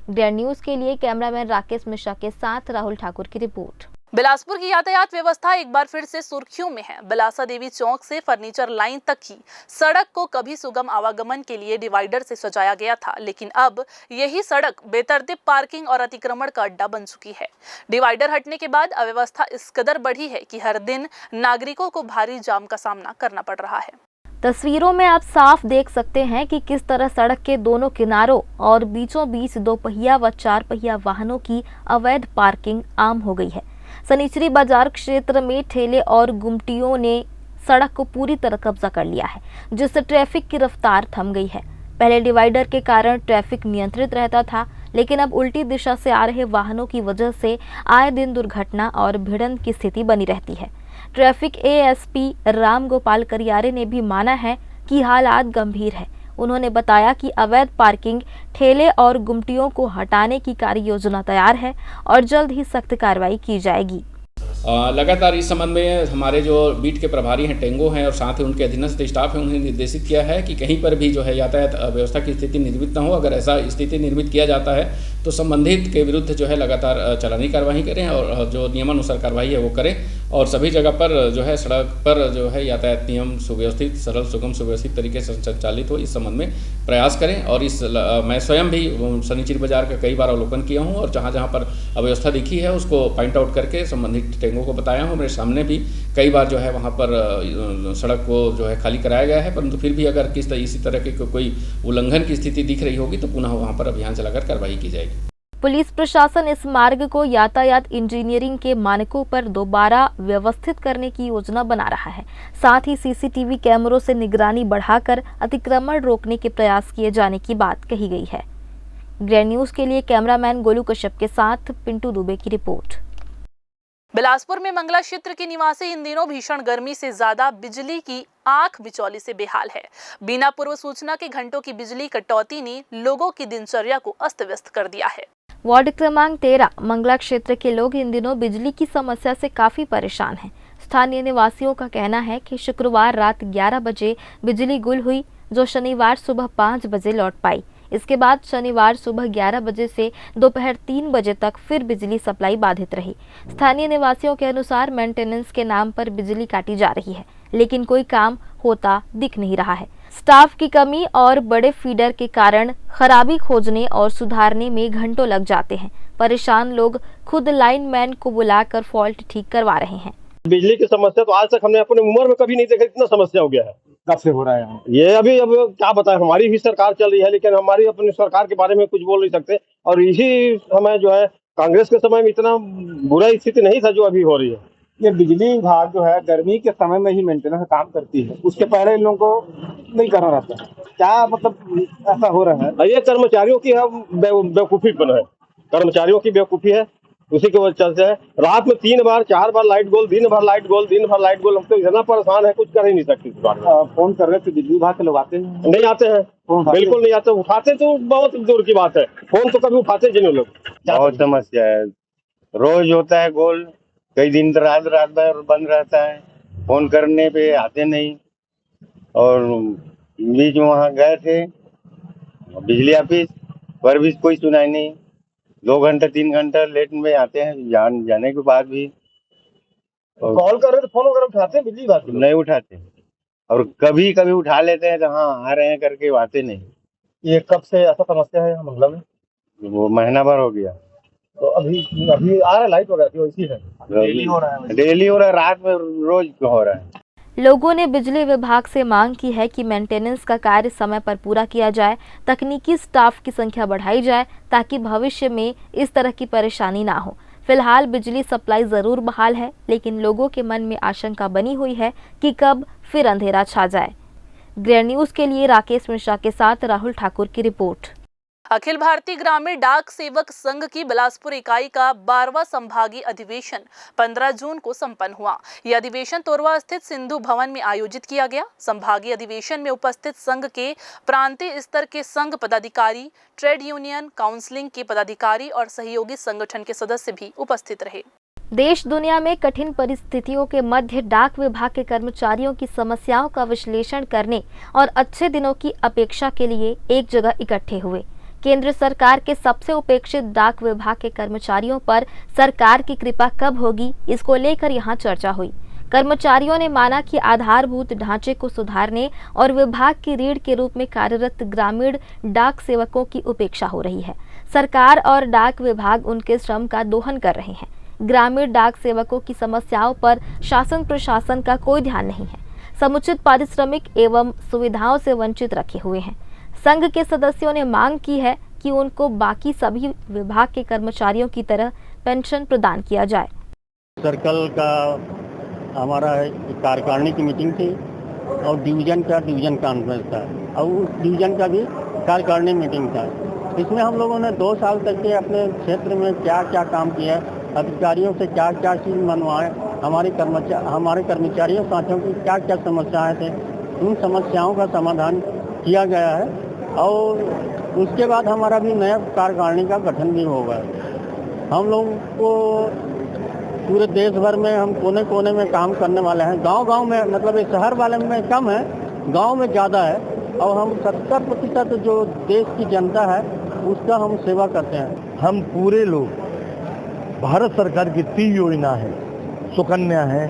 ग्रैंड न्यूज के लिए कैमरामैन राकेश मिश्रा के साथ राहुल ठाकुर की रिपोर्ट। बिलासपुर की यातायात व्यवस्था एक बार फिर से सुर्खियों में है। बिलासा देवी चौक से फर्नीचर लाइन तक की सड़क को कभी सुगम आवागमन के लिए डिवाइडर से सजाया गया था, लेकिन अब यही सड़क बेतरतीब पार्किंग और अतिक्रमण का अड्डा बन चुकी है। डिवाइडर हटने के बाद अव्यवस्था इस कदर बढ़ी है कि हर दिन नागरिकों को भारी जाम का सामना करना पड़ रहा है। तस्वीरों में आप साफ देख सकते हैं कि किस तरह सड़क के दोनों किनारों और बीचों बीच 2 पहिया व 4 पहिया वाहनों की अवैध पार्किंग आम हो गई है। सनीचरी बाजार क्षेत्र में ठेले और गुमटियों ने सड़क को पूरी तरह कब्जा कर लिया है, जिससे ट्रैफिक की रफ्तार थम गई है। पहले डिवाइडर के कारण ट्रैफिक नियंत्रित रहता था, लेकिन अब उल्टी दिशा से आ रहे वाहनों की वजह से आए दिन दुर्घटना और भिड़ंत की स्थिति बनी रहती है। ट्रैफिक एएसपी राम गोपाल करियारे ने भी माना है कि हालात गंभीर है। उन्होंने बताया कि अवैध पार्किंग, ठेले और गुमटियों को हटाने की कार्य योजना तैयार है और जल्द ही सख्त कार्रवाई की जाएगी। लगातार इस संबंध में हमारे जो बीट के प्रभारी हैं, टेंगो हैं और साथ ही उनके अधीनस्थ स्टाफ हैं, उन्हें निर्देशित किया है कि कहीं पर भी जो है यातायात व्यवस्था की स्थिति निर्मित न हो। अगर ऐसा स्थिति निर्मित किया जाता है तो संबंधित के विरुद्ध जो है लगातार चालानी कार्रवाई करें और जो नियमानुसार कार्रवाई है वो करें और सभी जगह पर जो है सड़क पर जो है यातायात नियम सुव्यवस्थित, सरल, सुगम, सुव्यवस्थित तरीके से संचालित हो, इस संबंध में प्रयास करें। और मैं स्वयं भी सनीचरी बाजार का कई बार अवलोकन किया हूँ और जहाँ जहाँ पर अव्यवस्था दिखी है उसको पॉइंट आउट करके संबंधित टेंगों को बताया हूँ। मेरे सामने भी कई बार जो है वहाँ पर सड़क को जो है खाली कराया गया है, परंतु फिर भी अगर इसी तरह की कोई उल्लंघन की स्थिति दिख रही होगी तो पुनः वहाँ पर अभियान चलाकर कार्रवाई की जाएगी। पुलिस प्रशासन इस मार्ग को यातायात इंजीनियरिंग के मानकों पर दोबारा व्यवस्थित करने की योजना बना रहा है। साथ ही सीसीटीवी कैमरों से निगरानी बढ़ाकर अतिक्रमण रोकने के प्रयास किए जाने की बात कही गई है। ग्रैंड न्यूज के लिए कैमरामैन गोलू कश्यप के साथ पिंटू दुबे की रिपोर्ट। बिलासपुर में मंगला क्षेत्र के निवासी इन दिनों भीषण गर्मी से ज्यादा बिजली की आंख बिचौली से बेहाल है। बिना पूर्व सूचना के घंटों की बिजली कटौती ने लोगों की दिनचर्या को अस्त व्यस्त कर दिया है। वार्ड क्रमांक 13 मंगला क्षेत्र के लोग इन दिनों बिजली की समस्या से काफी परेशान हैं। स्थानीय निवासियों का कहना है कि शुक्रवार रात 11 बजे बिजली गुल हुई, जो शनिवार सुबह 5 बजे लौट पाई। इसके बाद शनिवार सुबह 11 बजे से दोपहर 3 बजे तक फिर बिजली सप्लाई बाधित रही। स्थानीय निवासियों के अनुसार मेंटेनेंस के नाम पर बिजली काटी जा रही है, लेकिन कोई काम होता दिख नहीं रहा है। स्टाफ की कमी और बड़े फीडर के कारण खराबी खोजने और सुधारने में घंटों लग जाते हैं। परेशान लोग खुद लाइनमैन को बुलाकर फॉल्ट ठीक करवा रहे हैं। बिजली की समस्या तो आज तक हमने अपने उम्र में कभी नहीं देखा, इतना समस्या हो गया है। कब से हो रहा है ये अब क्या बताएं, हमारी भी सरकार चल रही है लेकिन हमारी अपनी सरकार के बारे में कुछ बोल नहीं सकते। और इसी समय जो है कांग्रेस के समय में इतना बुरा स्थिति नहीं था जो अभी हो रही है। ये बिजली विभाग जो है गर्मी के समय में ही मेंटेनेंस काम करती है, उसके पहले इन लोगों को नहीं करना रहता है। क्या मतलब ऐसा हो रहा है? ये कर्मचारियों की बेवकूफी बना है, कर्मचारियों की बेवकूफी है। उसी के वजह चलते है रात में 3 बार 4 बार लाइट गोल, दिन भर लाइट गोल, दिन भर लाइट गोल। हम तो इतना परेशान है, कुछ कर ही नहीं सकते इस बार में। फोन कर रहे थे बिजली विभाग के लोग आते हैं? नहीं आते हैं, बिल्कुल नहीं आते। उठाते तो बहुत दूर की बात है, फोन तो कभी उठाते जिन लोग। बहुत समस्या है, रोज होता है गोल, कई दिन रात भर बंद रहता है, फोन करने पे आते नहीं। और बीच में वहाँ गए थे बिजली ऑफिस पर भी कोई सुनाई नहीं। 2 घंटे 3 घंटा लेट में आते हैं, जाने के बाद भी कॉल कर रहे थे, फोन वगैरह उठाते हैं बिजली विभाग के लोग? नहीं उठाते। और कभी कभी उठा लेते हैं तो हाँ आ रहे हैं करके आते नहीं। ये कब से ऐसा समस्या है मंडला में? वो महीना भर हो गया। तो अभी आ रहा है लाइट वगैरह इसी है? डेली हो रहा है, रात में रोज हो रहा है। लोगों ने बिजली विभाग से मांग की है कि मेंटेनेंस का कार्य समय पर पूरा किया जाए, तकनीकी स्टाफ की संख्या बढ़ाई जाए ताकि भविष्य में इस तरह की परेशानी ना हो। फिलहाल बिजली सप्लाई जरूर बहाल है, लेकिन लोगों के मन में आशंका बनी हुई है कि कब फिर अंधेरा छा जाए। ग्रैंड न्यूज के लिए राकेश मिश्रा के साथ राहुल ठाकुर की रिपोर्ट। अखिल भारतीय ग्रामीण डाक सेवक संघ की बिलासपुर इकाई का 12वां संभागीय अधिवेशन 15 जून को संपन्न हुआ। यह अधिवेशन तोरवा स्थित सिंधु भवन में आयोजित किया गया। संभागीय अधिवेशन में उपस्थित संघ के प्रांतीय स्तर के संघ पदाधिकारी, ट्रेड यूनियन काउंसिलिंग के पदाधिकारी और सहयोगी संगठन के सदस्य भी उपस्थित रहे। देश दुनिया में कठिन परिस्थितियों के मध्य डाक विभाग के कर्मचारियों की समस्याओं का विश्लेषण करने और अच्छे दिनों की अपेक्षा के लिए एक जगह इकट्ठे हुए। केंद्र सरकार के सबसे उपेक्षित डाक विभाग के कर्मचारियों पर सरकार की कृपा कब होगी, इसको लेकर यहां चर्चा हुई। कर्मचारियों ने माना कि आधारभूत ढांचे को सुधारने और विभाग की रीढ़ के रूप में कार्यरत ग्रामीण डाक सेवकों की उपेक्षा हो रही है। सरकार और डाक विभाग उनके श्रम का दोहन कर रहे हैं। ग्रामीण डाक सेवकों की समस्याओं पर शासन प्रशासन का कोई ध्यान नहीं है। समुचित पारिश्रमिक एवं सुविधाओं से वंचित रखे हुए हैं। संघ के सदस्यों ने मांग की है कि उनको बाकी सभी विभाग के कर्मचारियों की तरह पेंशन प्रदान किया जाए। सर्कल का हमारा कार्यकारिणी की मीटिंग थी और डिवीजन कॉन्फ्रेंस था और उस डिवीजन का भी कार्यकारिणी मीटिंग था। इसमें हम लोगों ने 2 साल तक के अपने क्षेत्र में क्या क्या काम किया, अधिकारियों से क्या क्या चीज़ मनवाए, हमारे कर्मचारियों साथियों की क्या क्या समस्याएं थे, उन समस्याओं का समाधान किया गया है। और उसके बाद हमारा भी नया कार्यकारिणी का गठन भी होगा। हम लोग को पूरे देश भर में हम कोने कोने में काम करने वाले हैं। गांव-गांव में, मतलब ये शहर वाले में कम है, गांव में ज़्यादा है। और हम 70% जो देश की जनता है उसका हम सेवा करते हैं। हम पूरे लोग भारत सरकार की 3 योजना है, सुकन्या है,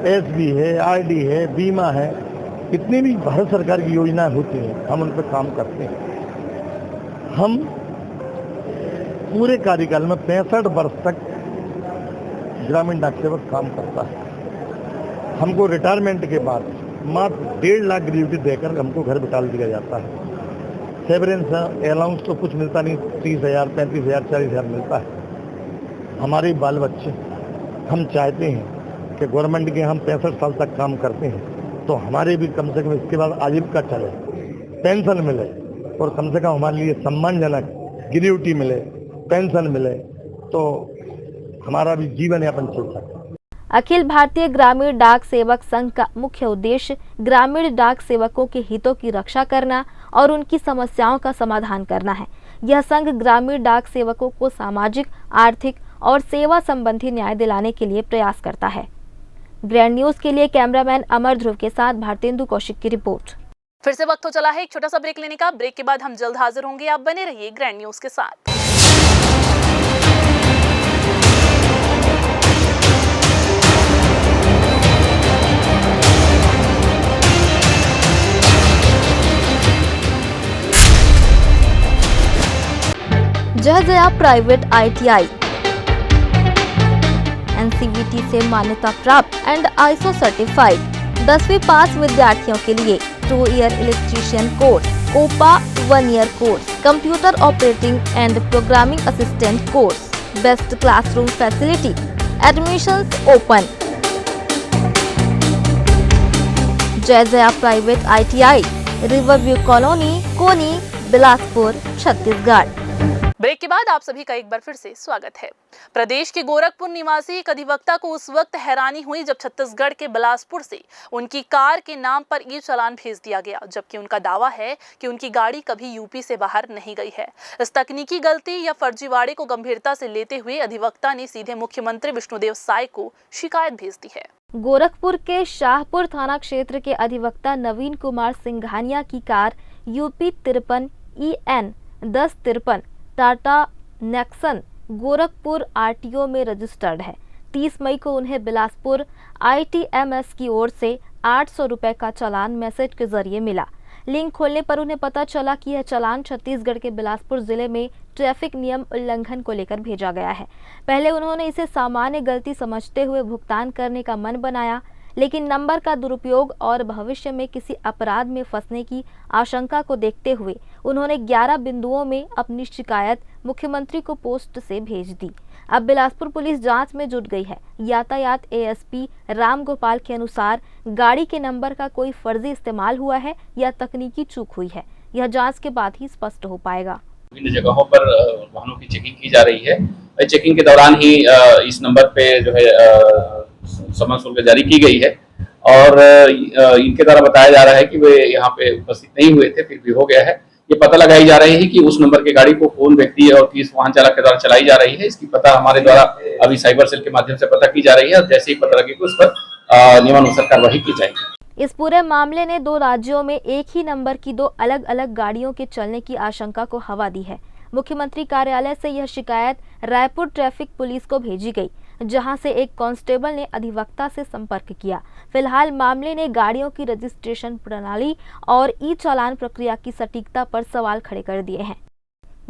एसबी है, आरडी है, बीमा है, कितनी भी भारत सरकार की योजनाएं होती हैं हम उन पर काम करते हैं। हम पूरे कार्यकाल में 65 वर्ष तक ग्रामीण डाक सेवक काम करता है। हमको रिटायरमेंट के बाद मात्र 1.5 लाख ग्रेजुटी देकर हमको घर बिठा दिया जाता है। सेवरेंस अलाउंस तो कुछ मिलता नहीं, 30,000, 35,000, 40,000 मिलता है। हमारे बाल बच्चे, हम चाहते हैं कि गवर्नमेंट के हम 65 साल तक काम करते हैं तो हमारे भी कम से कम इसके बाद आजीविका चले, पेंशन मिले और कम से कम हमारे लिए सम्मानजनक ग्रेजुटी मिले, पेंशन मिले तो हमारा भी जीवन यापन चल सके। अखिल भारतीय ग्रामीण डाक सेवक संघ का मुख्य उद्देश्य ग्रामीण डाक सेवकों के हितों की रक्षा करना और उनकी समस्याओं का समाधान करना है। यह संघ ग्रामीण डाक सेवकों को सामाजिक, आर्थिक और सेवा संबंधी न्याय दिलाने के लिए प्रयास करता है। ग्रैंड न्यूज के लिए कैमरामैन अमर ध्रुव के साथ भारतेंदु कौशिक की रिपोर्ट। फिर से वक्त हो चला है एक छोटा सा ब्रेक लेने का। ब्रेक के बाद हम जल्द हाजिर होंगे। आप बने रहिए ग्रैंड न्यूज के साथ। जय जया प्राइवेट ITI NCVT से मान्यता प्राप्त एंड ISO सर्टिफाइड 10वीं पास विद्यार्थियों के लिए 2 year electrician course, COPA 1 year course, computer operating and programming assistant course, best classroom facility, admissions open. Jai Jaya private ITI, riverview colony, Koni, Bilaspur, Chhattisgarh. Break के बाद आप सभी का एक बार फिर से स्वागत है। प्रदेश के गोरखपुर निवासी एक अधिवक्ता को उस वक्त हैरानी हुई जब छत्तीसगढ़ के बिलासपुर से उनकी कार के नाम पर ई चालान भेज दिया गया, जबकि उनका दावा है कि उनकी गाड़ी कभी यूपी से बाहर नहीं गई है। इस तकनीकी गलती या फर्जीवाड़े को गंभीरता से लेते हुए अधिवक्ता ने सीधे मुख्यमंत्री विष्णुदेव साय को शिकायत भेज दी है। गोरखपुर के शाहपुर थाना क्षेत्र के अधिवक्ता नवीन कुमार सिंघानिया की car UP 53 EN 1053 Tata Nexon Gorakhpur RTO में रजिस्टर्ड है। 30 मई को उन्हें बिलासपुर ITMS की ओर से 800 रुपए का चालान मैसेज के जरिए मिला। लिंक खोलने पर उन्हें पता चला कि यह चालान छत्तीसगढ़ के बिलासपुर जिले में ट्रैफिक नियम उल्लंघन को लेकर भेजा गया है। पहले उन्होंने इसे सामान्य गलती समझते हुए भुगतान करने का मन बनाया, लेकिन नंबर का दुरुपयोग और भविष्य में किसी अपराध में फंसने की आशंका को देखते हुए उन्होंने 11 बिंदुओं में अपनी शिकायत मुख्यमंत्री को पोस्ट से भेज दी। अब बिलासपुर पुलिस जांच में जुट गई है। यातायात ASP रामगोपाल के अनुसार गाड़ी के नंबर का कोई फर्जी इस्तेमाल हुआ है या तकनीकी चूक हुई है, यह जांच के बाद ही स्पष्ट हो पाएगा। विभिन्न जगहों पर वाहनों की चेकिंग की जा रही है। चेकिंग के दौरान ही इस नंबर पे जो है समन शुल्क जारी की गई है और इनके द्वारा बताया जा रहा है कि वे यहाँ पे उपस्थित नहीं हुए थे, फिर भी हो गया है। ये पता लगाई जा रही है कि उस नंबर की गाड़ी को कौन व्यक्ति और किस वाहन चालक के द्वारा चलाई जा रही है। इसकी पता हमारे द्वारा अभी साइबर सेल के माध्यम से पता की जा रही है और जैसे ही पता लगेगी उस पर नियमानुसार कार्रवाई की जाएगी। इस पूरे मामले ने 2 राज्यों में एक ही नंबर की 2 अलग अलग गाड़ियों के चलने की आशंका को हवा दी है। मुख्यमंत्री कार्यालय से यह शिकायत रायपुर ट्रैफिक पुलिस को भेजी गई, जहां से एक कांस्टेबल ने अधिवक्ता से संपर्क किया। फिलहाल मामले ने गाड़ियों की रजिस्ट्रेशन प्रणाली और ई चालान प्रक्रिया की सटीकता पर सवाल खड़े कर दिए हैं।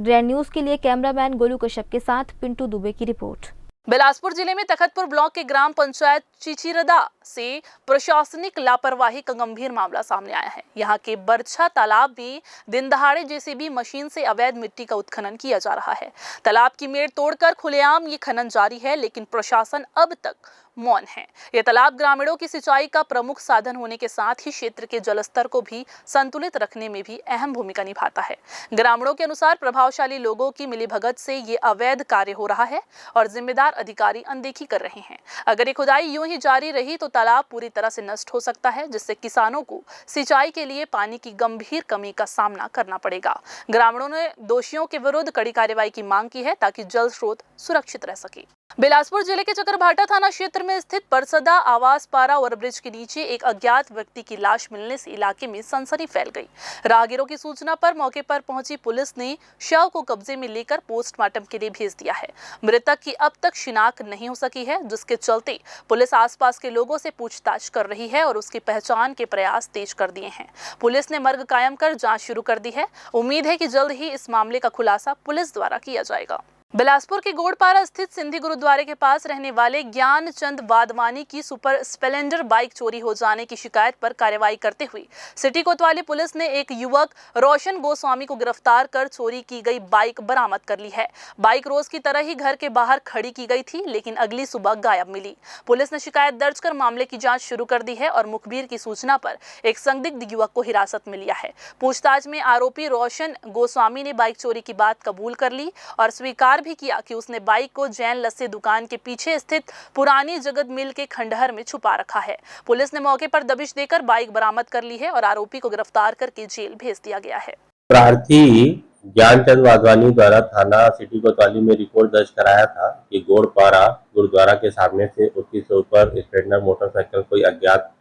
ग्रैंड न्यूज के लिए कैमरामैन गोलू कश्यप के साथ पिंटू दुबे की रिपोर्ट। बिलासपुर जिले में तखतपुर ब्लॉक के ग्राम पंचायत चिचिरदा से प्रशासनिक लापरवाही का गंभीर मामला सामने आया है। यहाँ के बरछा तालाब में दिन दहाड़े JCB मशीन से अवैध मिट्टी का उत्खनन किया जा रहा है। तालाब की मेड़ तोड़कर खुलेआम ये खनन जारी है, लेकिन प्रशासन अब तक मौन है। यह तालाब ग्रामीणों की सिंचाई का प्रमुख साधन होने के साथ ही क्षेत्र के जलस्तर को भी संतुलित रखने में भी अहम भूमिका निभाता है। ग्रामीणों के अनुसार प्रभावशाली लोगों की मिलीभगत से ये अवैध कार्य हो रहा है और जिम्मेदार अधिकारी अनदेखी कर रहे हैं। अगर ये खुदाई यूं ही जारी रही तो तालाब पूरी तरह से नष्ट हो सकता है, जिससे किसानों को सिंचाई के लिए पानी की गंभीर कमी का सामना करना पड़ेगा। ग्रामीणों ने दोषियों के विरुद्ध कड़ी कार्रवाई की मांग की है ताकि जल स्रोत सुरक्षित रह सके। बिलासपुर जिले के चकरभाटा थाना क्षेत्र में स्थित परसदा आवास पारा ओवरब्रिज के नीचे एक अज्ञात व्यक्ति की लाश मिलने से इलाके में सनसनी फैल गई। राहगीरों की सूचना पर मौके पर पहुंची पुलिस ने शव को कब्जे में लेकर पोस्टमार्टम के लिए भेज दिया है। मृतक की अब तक शिनाख्त नहीं हो सकी है, जिसके चलते पुलिस आसपास के लोगों से पूछताछ कर रही है और उसकी पहचान के प्रयास तेज कर दिए हैं। पुलिस ने मर्ग कायम कर जाँच शुरू कर दी है। उम्मीद है कि जल्द ही इस मामले का खुलासा पुलिस द्वारा किया जाएगा। बिलासपुर के गोड़पारा स्थित सिंधी गुरुद्वारे के पास रहने वाले ज्ञानचंद वाधवानी की सुपर स्प्लेंडर बाइक चोरी हो जाने की शिकायत पर कार्रवाई करते हुए सिटी कोतवाली पुलिस ने एक युवक रोशन गोस्वामी को गिरफ्तार कर चोरी की गई बाइक बरामद कर ली है। बाइक रोज की तरह ही घर के बाहर खड़ी की गई थी, लेकिन अगली सुबह गायब मिली। पुलिस ने शिकायत दर्ज कर मामले की जाँच शुरू कर दी है और मुखबिर की सूचना पर एक संदिग्ध युवक को हिरासत में लिया है। पूछताछ में आरोपी रोशन गोस्वामी ने बाइक चोरी की बात कबूल कर ली और स्वीकार भी किया कि उसने बाइक को जैन लस्सी दुकान के पीछे स्थित पुरानी जगत मिल के खंडहर में छुपा रखा है। पुलिस ने मौके पर दबिश देकर बाइक बरामद कर ली है और आरोपी को गिरफ्तार करके जेल भेज दिया गया है। प्रार्थी ज्ञानचंद वाधवानी द्वारा थाना सिटी कोतवाली में रिपोर्ट दर्ज कराया था कि गोड़पारा गुरुद्वारा के सामने से उसकी ऊपर स्प्लेंडर मोटरसाइकिल कोई अज्ञात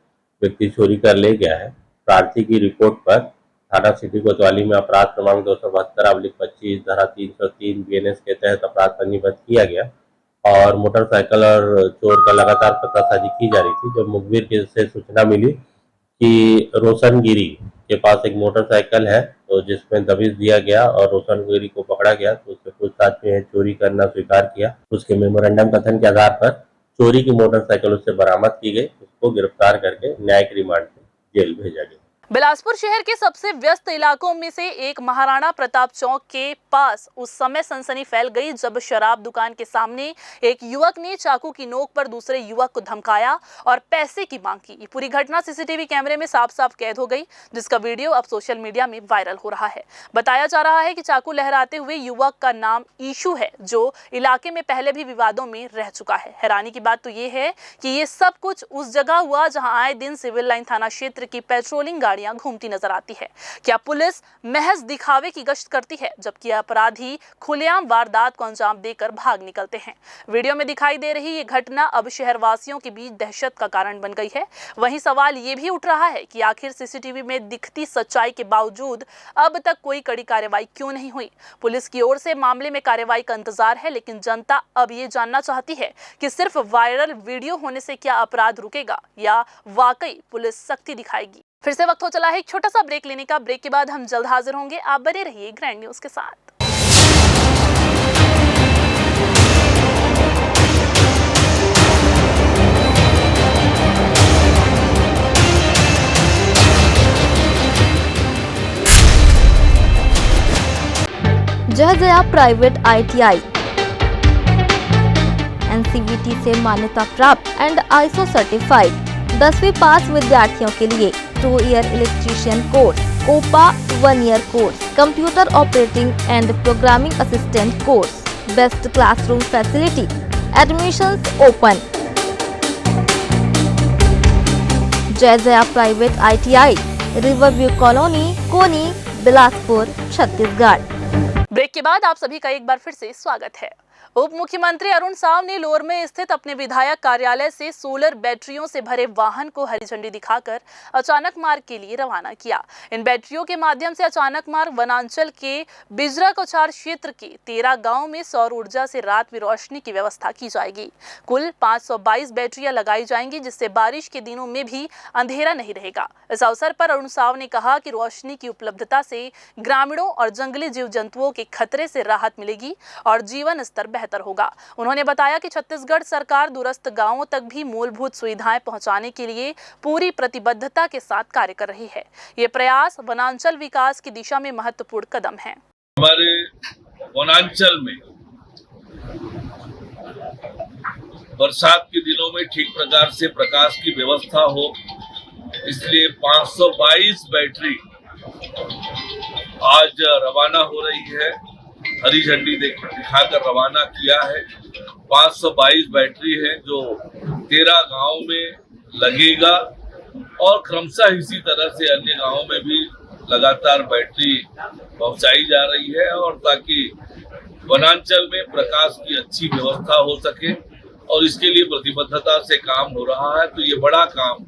व्यक्ति चोरी कर ले गया है। प्रार्थी की रिपोर्ट पर थाना सिटी कोतवाली में अपराध क्रमांक 272/25 धारा 303 BNS के तहत अपराध पंजीबद्ध किया गया और मोटरसाइकिल और चोर का लगातार पतासाजी की जा रही थी। जब मुखबिर से सूचना मिली कि रोशन गिरी के पास एक मोटरसाइकिल है, तो जिसमें दबिश दिया गया और रोशन गिरी को पकड़ा गया, तो उससे पूछताछ में चोरी करना स्वीकार किया। उसके मेमोरेंडम कथन के आधार पर चोरी की मोटरसाइकिल उससे बरामद की गई। उसको गिरफ्तार करके न्यायिक रिमांड में जेल भेजा गया। बिलासपुर शहर के सबसे व्यस्त इलाकों में से एक महाराणा प्रताप चौक के पास उस समय सनसनी फैल गई जब शराब दुकान के सामने एक युवक ने चाकू की नोक पर दूसरे युवक को धमकाया और पैसे की मांग की। ये पूरी घटना सीसीटीवी कैमरे में साफ साफ कैद हो गई, जिसका वीडियो अब सोशल मीडिया में वायरल हो रहा है। बताया जा रहा है कि चाकू लहराते हुए युवक का नाम ईशू है, जो इलाके में पहले भी विवादों में रह चुका है। हैरानी की बात तो ये है कि ये सब कुछ उस जगह हुआ जहां आए दिन सिविल लाइन थाना क्षेत्र की पेट्रोलिंग गाड़ियां घूमती नजर आती है। क्या पुलिस महज दिखावे की गश्त करती है, जबकि अपराधी खुलेआम वारदात को अंजाम देकर भाग निकलते हैं। वीडियो में दिखाई दे रही ये घटना अब शहरवासियों के बीच दहशत का कारण बन गई है। वहीं सवाल ये भी उठ रहा है कि आखिर सीसीटीवी में दिखती सच्चाई के बावजूद अब तक कोई कड़ी कार्रवाई क्यों नहीं हुई। पुलिस की ओर से मामले में कार्रवाई का इंतजार है, लेकिन जनता अब ये जानना चाहती है कि सिर्फ वायरल वीडियो होने से क्या अपराध रुकेगा या वाकई पुलिस सख्ती दिखाएगी। फिर से वक्त हो चला है एक छोटा सा ब्रेक लेने का। ब्रेक के बाद हम जल्द हाजिर होंगे। आप बने रहिए ग्रैंड न्यूज के साथ। जय जया प्राइवेट ITI NCVT से मान्यता प्राप्त एंड ISO सर्टिफाइड 10वीं पास विद्यार्थियों के लिए 2 year electrician course, COPA 1 year course, computer operating and programming assistant course, best classroom facility, admissions open. Jai Jaya private ITI, riverview colony, Koni, Bilaspur, Chhattisgarh. Break के बाद आप सभी का एक बार फिर से स्वागत है। उप मुख्यमंत्री अरुण साव ने लोर में स्थित अपने विधायक कार्यालय से सोलर बैटरियों से भरे वाहन को हरी झंडी दिखाकर अचानक मार्ग के लिए रवाना किया। इन बैटरियों के माध्यम से अचानक मार्ग वनांचल के बिजरा कोचार क्षेत्र के 13 गांव में सौर ऊर्जा से रात में रोशनी की व्यवस्था की जाएगी। कुल 522 बैटरियां लगाई जाएंगी, जिससे बारिश के दिनों में भी अंधेरा नहीं रहेगा। इस अवसर पर अरुण साव ने कहा कि रोशनी की उपलब्धता से ग्रामीणों और जंगली जीव जंतुओं के खतरे से राहत मिलेगी और जीवन स्तर बेहतर होगा। उन्होंने बताया कि छत्तीसगढ़ सरकार दूरस्थ गांवों तक भी मूलभूत सुविधाएं पहुंचाने के लिए पूरी प्रतिबद्धता के साथ कार्य कर रही है। ये प्रयास वनांचल विकास की दिशा में महत्वपूर्ण कदम है। हमारे वनांचल में बरसात के दिनों में ठीक प्रकार से प्रकाश की व्यवस्था हो, इसलिए 522 बैटरी आज रवाना हो रही है। हरी झंडी दिखाकर रवाना किया है। 522 बैटरी है जो 13 गांव में लगेगा और क्रमशः इसी तरह से अन्य गांवों में भी लगातार बैटरी पहुंचाई जा रही है, और ताकि वनांचल में प्रकाश की अच्छी व्यवस्था हो सके, और इसके लिए प्रतिबद्धता से काम हो रहा है। तो ये बड़ा काम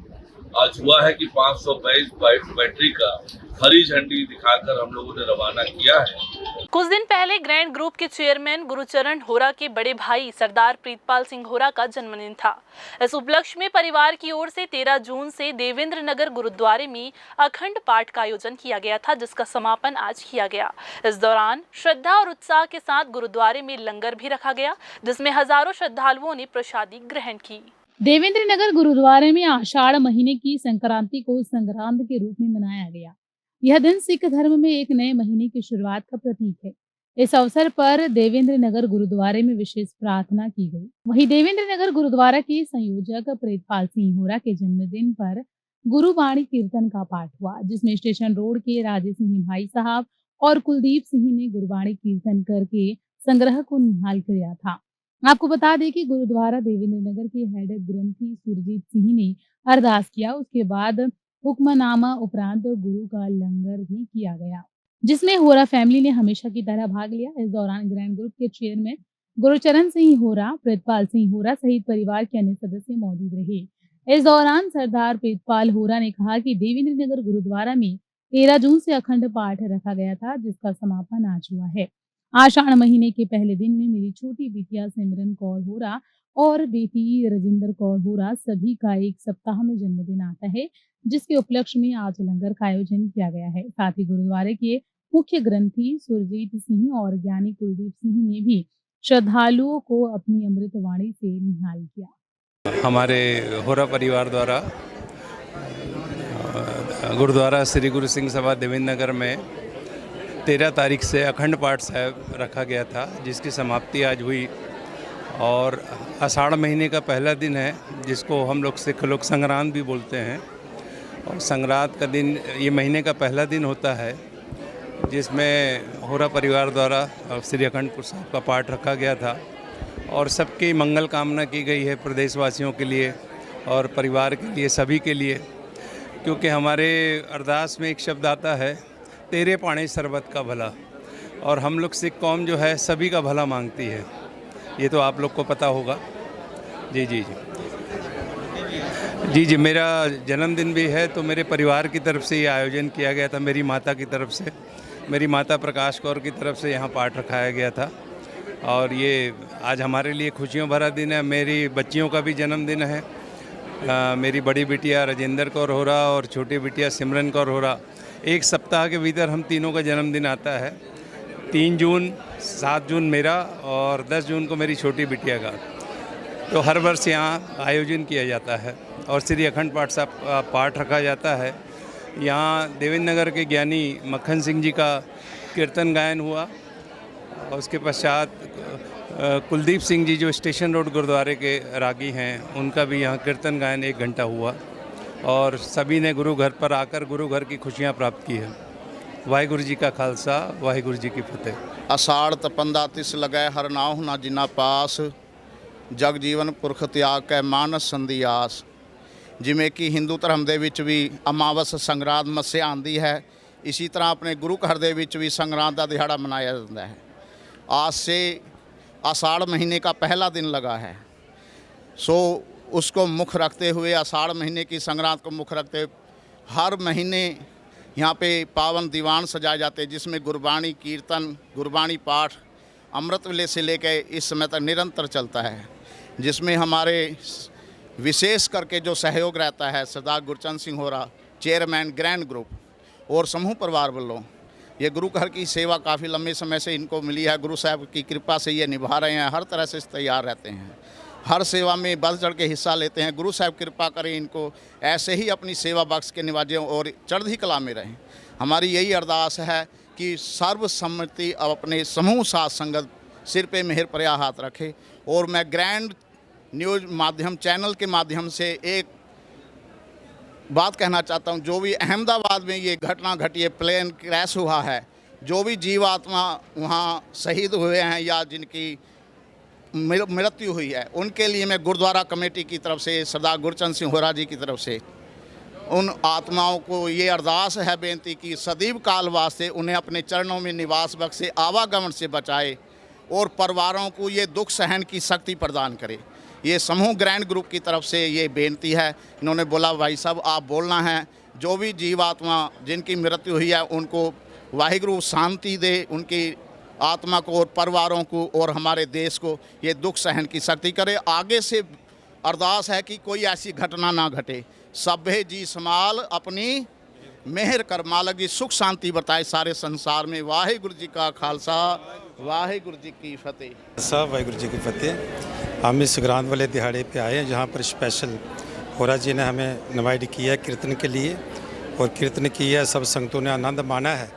आज हुआ है कि 522 बैटरी का हरी झंडी दिखाकर हम लोगों ने रवाना किया है। कुछ दिन पहले ग्रैंड ग्रुप के चेयरमैन गुरुचरण होरा के बड़े भाई सरदार प्रीतपाल सिंह होरा का जन्मदिन था। इस उपलक्ष्य में परिवार की ओर से 13 जून से देवेंद्र नगर गुरुद्वारे में अखंड पाठ का आयोजन किया गया था, जिसका समापन आज किया गया। इस दौरान श्रद्धा और उत्साह के साथ गुरुद्वारे में लंगर भी रखा गया, जिसमें हजारों श्रद्धालुओं ने प्रसादी ग्रहण की। देवेंद्र नगर गुरुद्वारे में आषाढ़ महीने की संक्रांति को संक्रांत के रूप में मनाया गया। यह दिन सिख धर्म में एक नए महीने की शुरुआत का प्रतीक है। इस अवसर पर देवेंद्र नगर गुरुद्वारे में विशेष प्रार्थना की गई। वहीं देवेंद्र नगर गुरुद्वारा के संयोजक प्रीतपाल सिंह होरा के जन्मदिन पर गुरुवाणी कीर्तन का पाठ हुआ, जिसमें स्टेशन रोड के राजे सिंह भाई साहब और कुलदीप सिंह ने गुरुवाणी कीर्तन करके संग्रह को निहाल किया था। आपको बता दें कि गुरुद्वारा देवेंद्र नगर के हेड ग्रंथी सुरजीत सिंह ने अरदास किया। उसके बाद हुक्मनामा उपरांत गुरु का लंगर भी किया गया, जिसमें होरा फैमिली ने हमेशा की तरह भाग लिया। इस दौरान ग्रैंड ग्रुप के चेयरमैन गुरुचरण सिंह होरा, प्रीतपाल सिंह होरा सहित परिवार के अन्य सदस्य मौजूद रहे। इस दौरान सरदार प्रीतपाल होरा ने कहा कि देवेंद्र नगर गुरुद्वारा में 13 जून से अखंड पाठ रखा गया था, जिसका समापन आज हुआ है। आषाढ़ महीने के पहले दिन में मेरी छोटी बिटिया सिमरन कौर होरा और बेटी रजिंदर कौर होरा सभी का एक सप्ताह में जन्मदिन आता है, जिसके उपलक्ष्य में आज लंगर का आयोजन किया गया है। साथ ही गुरुद्वारे के मुख्य ग्रंथी सुरजीत सिंह और ज्ञानी कुलदीप सिंह ने भी श्रद्धालुओं को अपनी अमृतवाणी से निहाल किया। हमारे होरा परिवार द्वारा गुरुद्वारा श्री गुरु सिंह सभा देवेंद्र नगर में 13 तारीख से अखंड पाठ साहब रखा गया था, जिसकी समाप्ति आज हुई। और आषाढ़ महीने का पहला दिन है, जिसको हम लोग सिख लोग संग्रांद भी बोलते हैं। और संग्रांद का दिन ये महीने का पहला दिन होता है, जिसमें होरा परिवार द्वारा श्री अखंड पाठ साहब का पाठ रखा गया था और सबकी मंगल कामना की गई है प्रदेशवासियों के लिए और परिवार के लिए, सभी के लिए। क्योंकि हमारे अरदास में एक शब्द आता है, तेरे पाणे सरबत का भला, और हम लोग सिख कौम जो है सभी का भला मांगती है। ये तो आप लोग को पता होगा। जी जी जी जी जी मेरा जन्मदिन भी है, तो मेरे परिवार की तरफ से ये आयोजन किया गया था। मेरी माता की तरफ से, मेरी माता प्रकाश कौर की तरफ से यहाँ पाठ रखाया गया था। और ये आज हमारे लिए खुशियों भरा दिन है। मेरी बच्चियों का भी जन्मदिन है। मेरी बड़ी बिटिया राजेंद्र कौर होरा और छोटी बिटिया सिमरन कौर होरा। एक सप्ताह के भीतर हम तीनों का जन्मदिन आता है। 3 जून, 7 जून मेरा और 10 जून को मेरी छोटी बिटिया का। तो हर वर्ष यहाँ आयोजन किया जाता है और श्री अखंड पाठ साहब का पाठ रखा जाता है। यहाँ देवेंद्र नगर के ज्ञानी मक्खन सिंह जी का कीर्तन गायन हुआ और उसके पश्चात कुलदीप सिंह जी जो स्टेशन रोड गुरुद्वारे के रागी हैं, उनका भी यहाँ कीर्तन गायन 1 घंटा हुआ और सभी ने गुरु घर पर आकर गुरु घर की खुशियाँ प्राप्त की है। वाहिगुरु जी का खालसा, वाहिगुरु जी की फतेह। अषाढ़ तपंदा तिस लगै हर नाहु ना जिना पास, जग जीवन पुरख त्याग कै मानस संधि आस। जिमें कि हिंदू धर्म ਦੇ ਵਿੱਚ ਵੀ ਅਮਾਵਸ ਸੰਗਰਾਂਦ ਮੱਸਿਆ ਆਉਂਦੀ ਹੈ, इसी तरह अपने गुरु घर ਦੇ ਵਿੱਚ भी संगरांद का दिहाड़ा मनाया जाता है। आज से आषाढ़ महीने का पहला दिन लगा है, सो उसको मुख्य रखते हुए, आषाढ़ महीने की संगरांद को मुख्य रखते हुए हर महीने यहाँ पे पावन दीवान सजाए जाते हैं, जिसमें गुरबाणी कीर्तन, गुरबाणी पाठ अमृत वेले से लेकर इस समय तक निरंतर चलता है। जिसमें हमारे विशेष करके जो सहयोग रहता है सरदार Gurchand Singh Hora, chairman grand group और समूह परिवार वालों, ये गुरु घर की सेवा काफ़ी लंबे समय से इनको मिली है। गुरु साहब की कृपा से ये निभा रहे हैं, हर तरह से तैयार रहते हैं, हर सेवा में बढ़ चढ़ के हिस्सा लेते हैं। गुरु साहब कृपा करें, इनको ऐसे ही अपनी सेवा बख्श के निवाजें और चढ़ती कला में रहें। हमारी यही अरदास है कि सर्वसम्मति अपने समूह साथ संगत सिर पे मेहर पर्या हाथ रखे। और मैं ग्रैंड न्यूज़ माध्यम चैनल के माध्यम से एक बात कहना चाहता हूं, जो भी अहमदाबाद में ये घटना घटी है, प्लेन क्रैश हुआ है, जो भी जीवात्मा वहां शहीद हुए हैं या जिनकी मृत्यु हुई है, उनके लिए मैं गुरुद्वारा कमेटी की तरफ से, सरदार गुरचंद सिंह होरा जी की तरफ से उन आत्माओं को ये अरदास है, बेनती की सदैव काल वास्ते उन्हें अपने चरणों में निवास बख्शे, आवागमन से बचाए और परिवारों को ये दुख सहन की शक्ति प्रदान करे। ये समूह ग्रैंड ग्रुप की तरफ से ये बेनती है। इन्होंने बोला भाई साहब आप बोलना है, जो भी जीवात्मा जिनकी मृत्यु हुई है उनको वाहिगुरु शांति दे, उनकी आत्मा को और परिवारों को और हमारे देश को ये दुख सहन की शक्ति करे। आगे से अरदास है कि कोई ऐसी घटना ना घटे। सभे जी समाल अपनी मेहर कर, मालक जी सुख शांति बताए सारे संसार में। वाहिगुरु जी का खालसा, वाहिगुरु जी की फतेह। साहब वाहिगुरु जी की फतेह। हम इस संगरांद वाले दिहाड़े पे आए हैं, जहाँ पर स्पेशल होरा जी ने हमें इनवाइट किया है कीर्तन के लिए और कीर्तन किया है, सब संगतों ने आनंद माना है।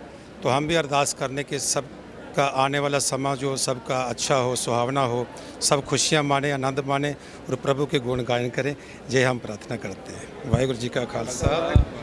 तो हम भी अरदास करने के सब का आने वाला समय जो सबका अच्छा हो, सुहावना हो, सब खुशियाँ माने, आनंद माने और प्रभु के गुण गायन करें, ये हम प्रार्थना करते हैं। वाहिगुरु जी का खालसा,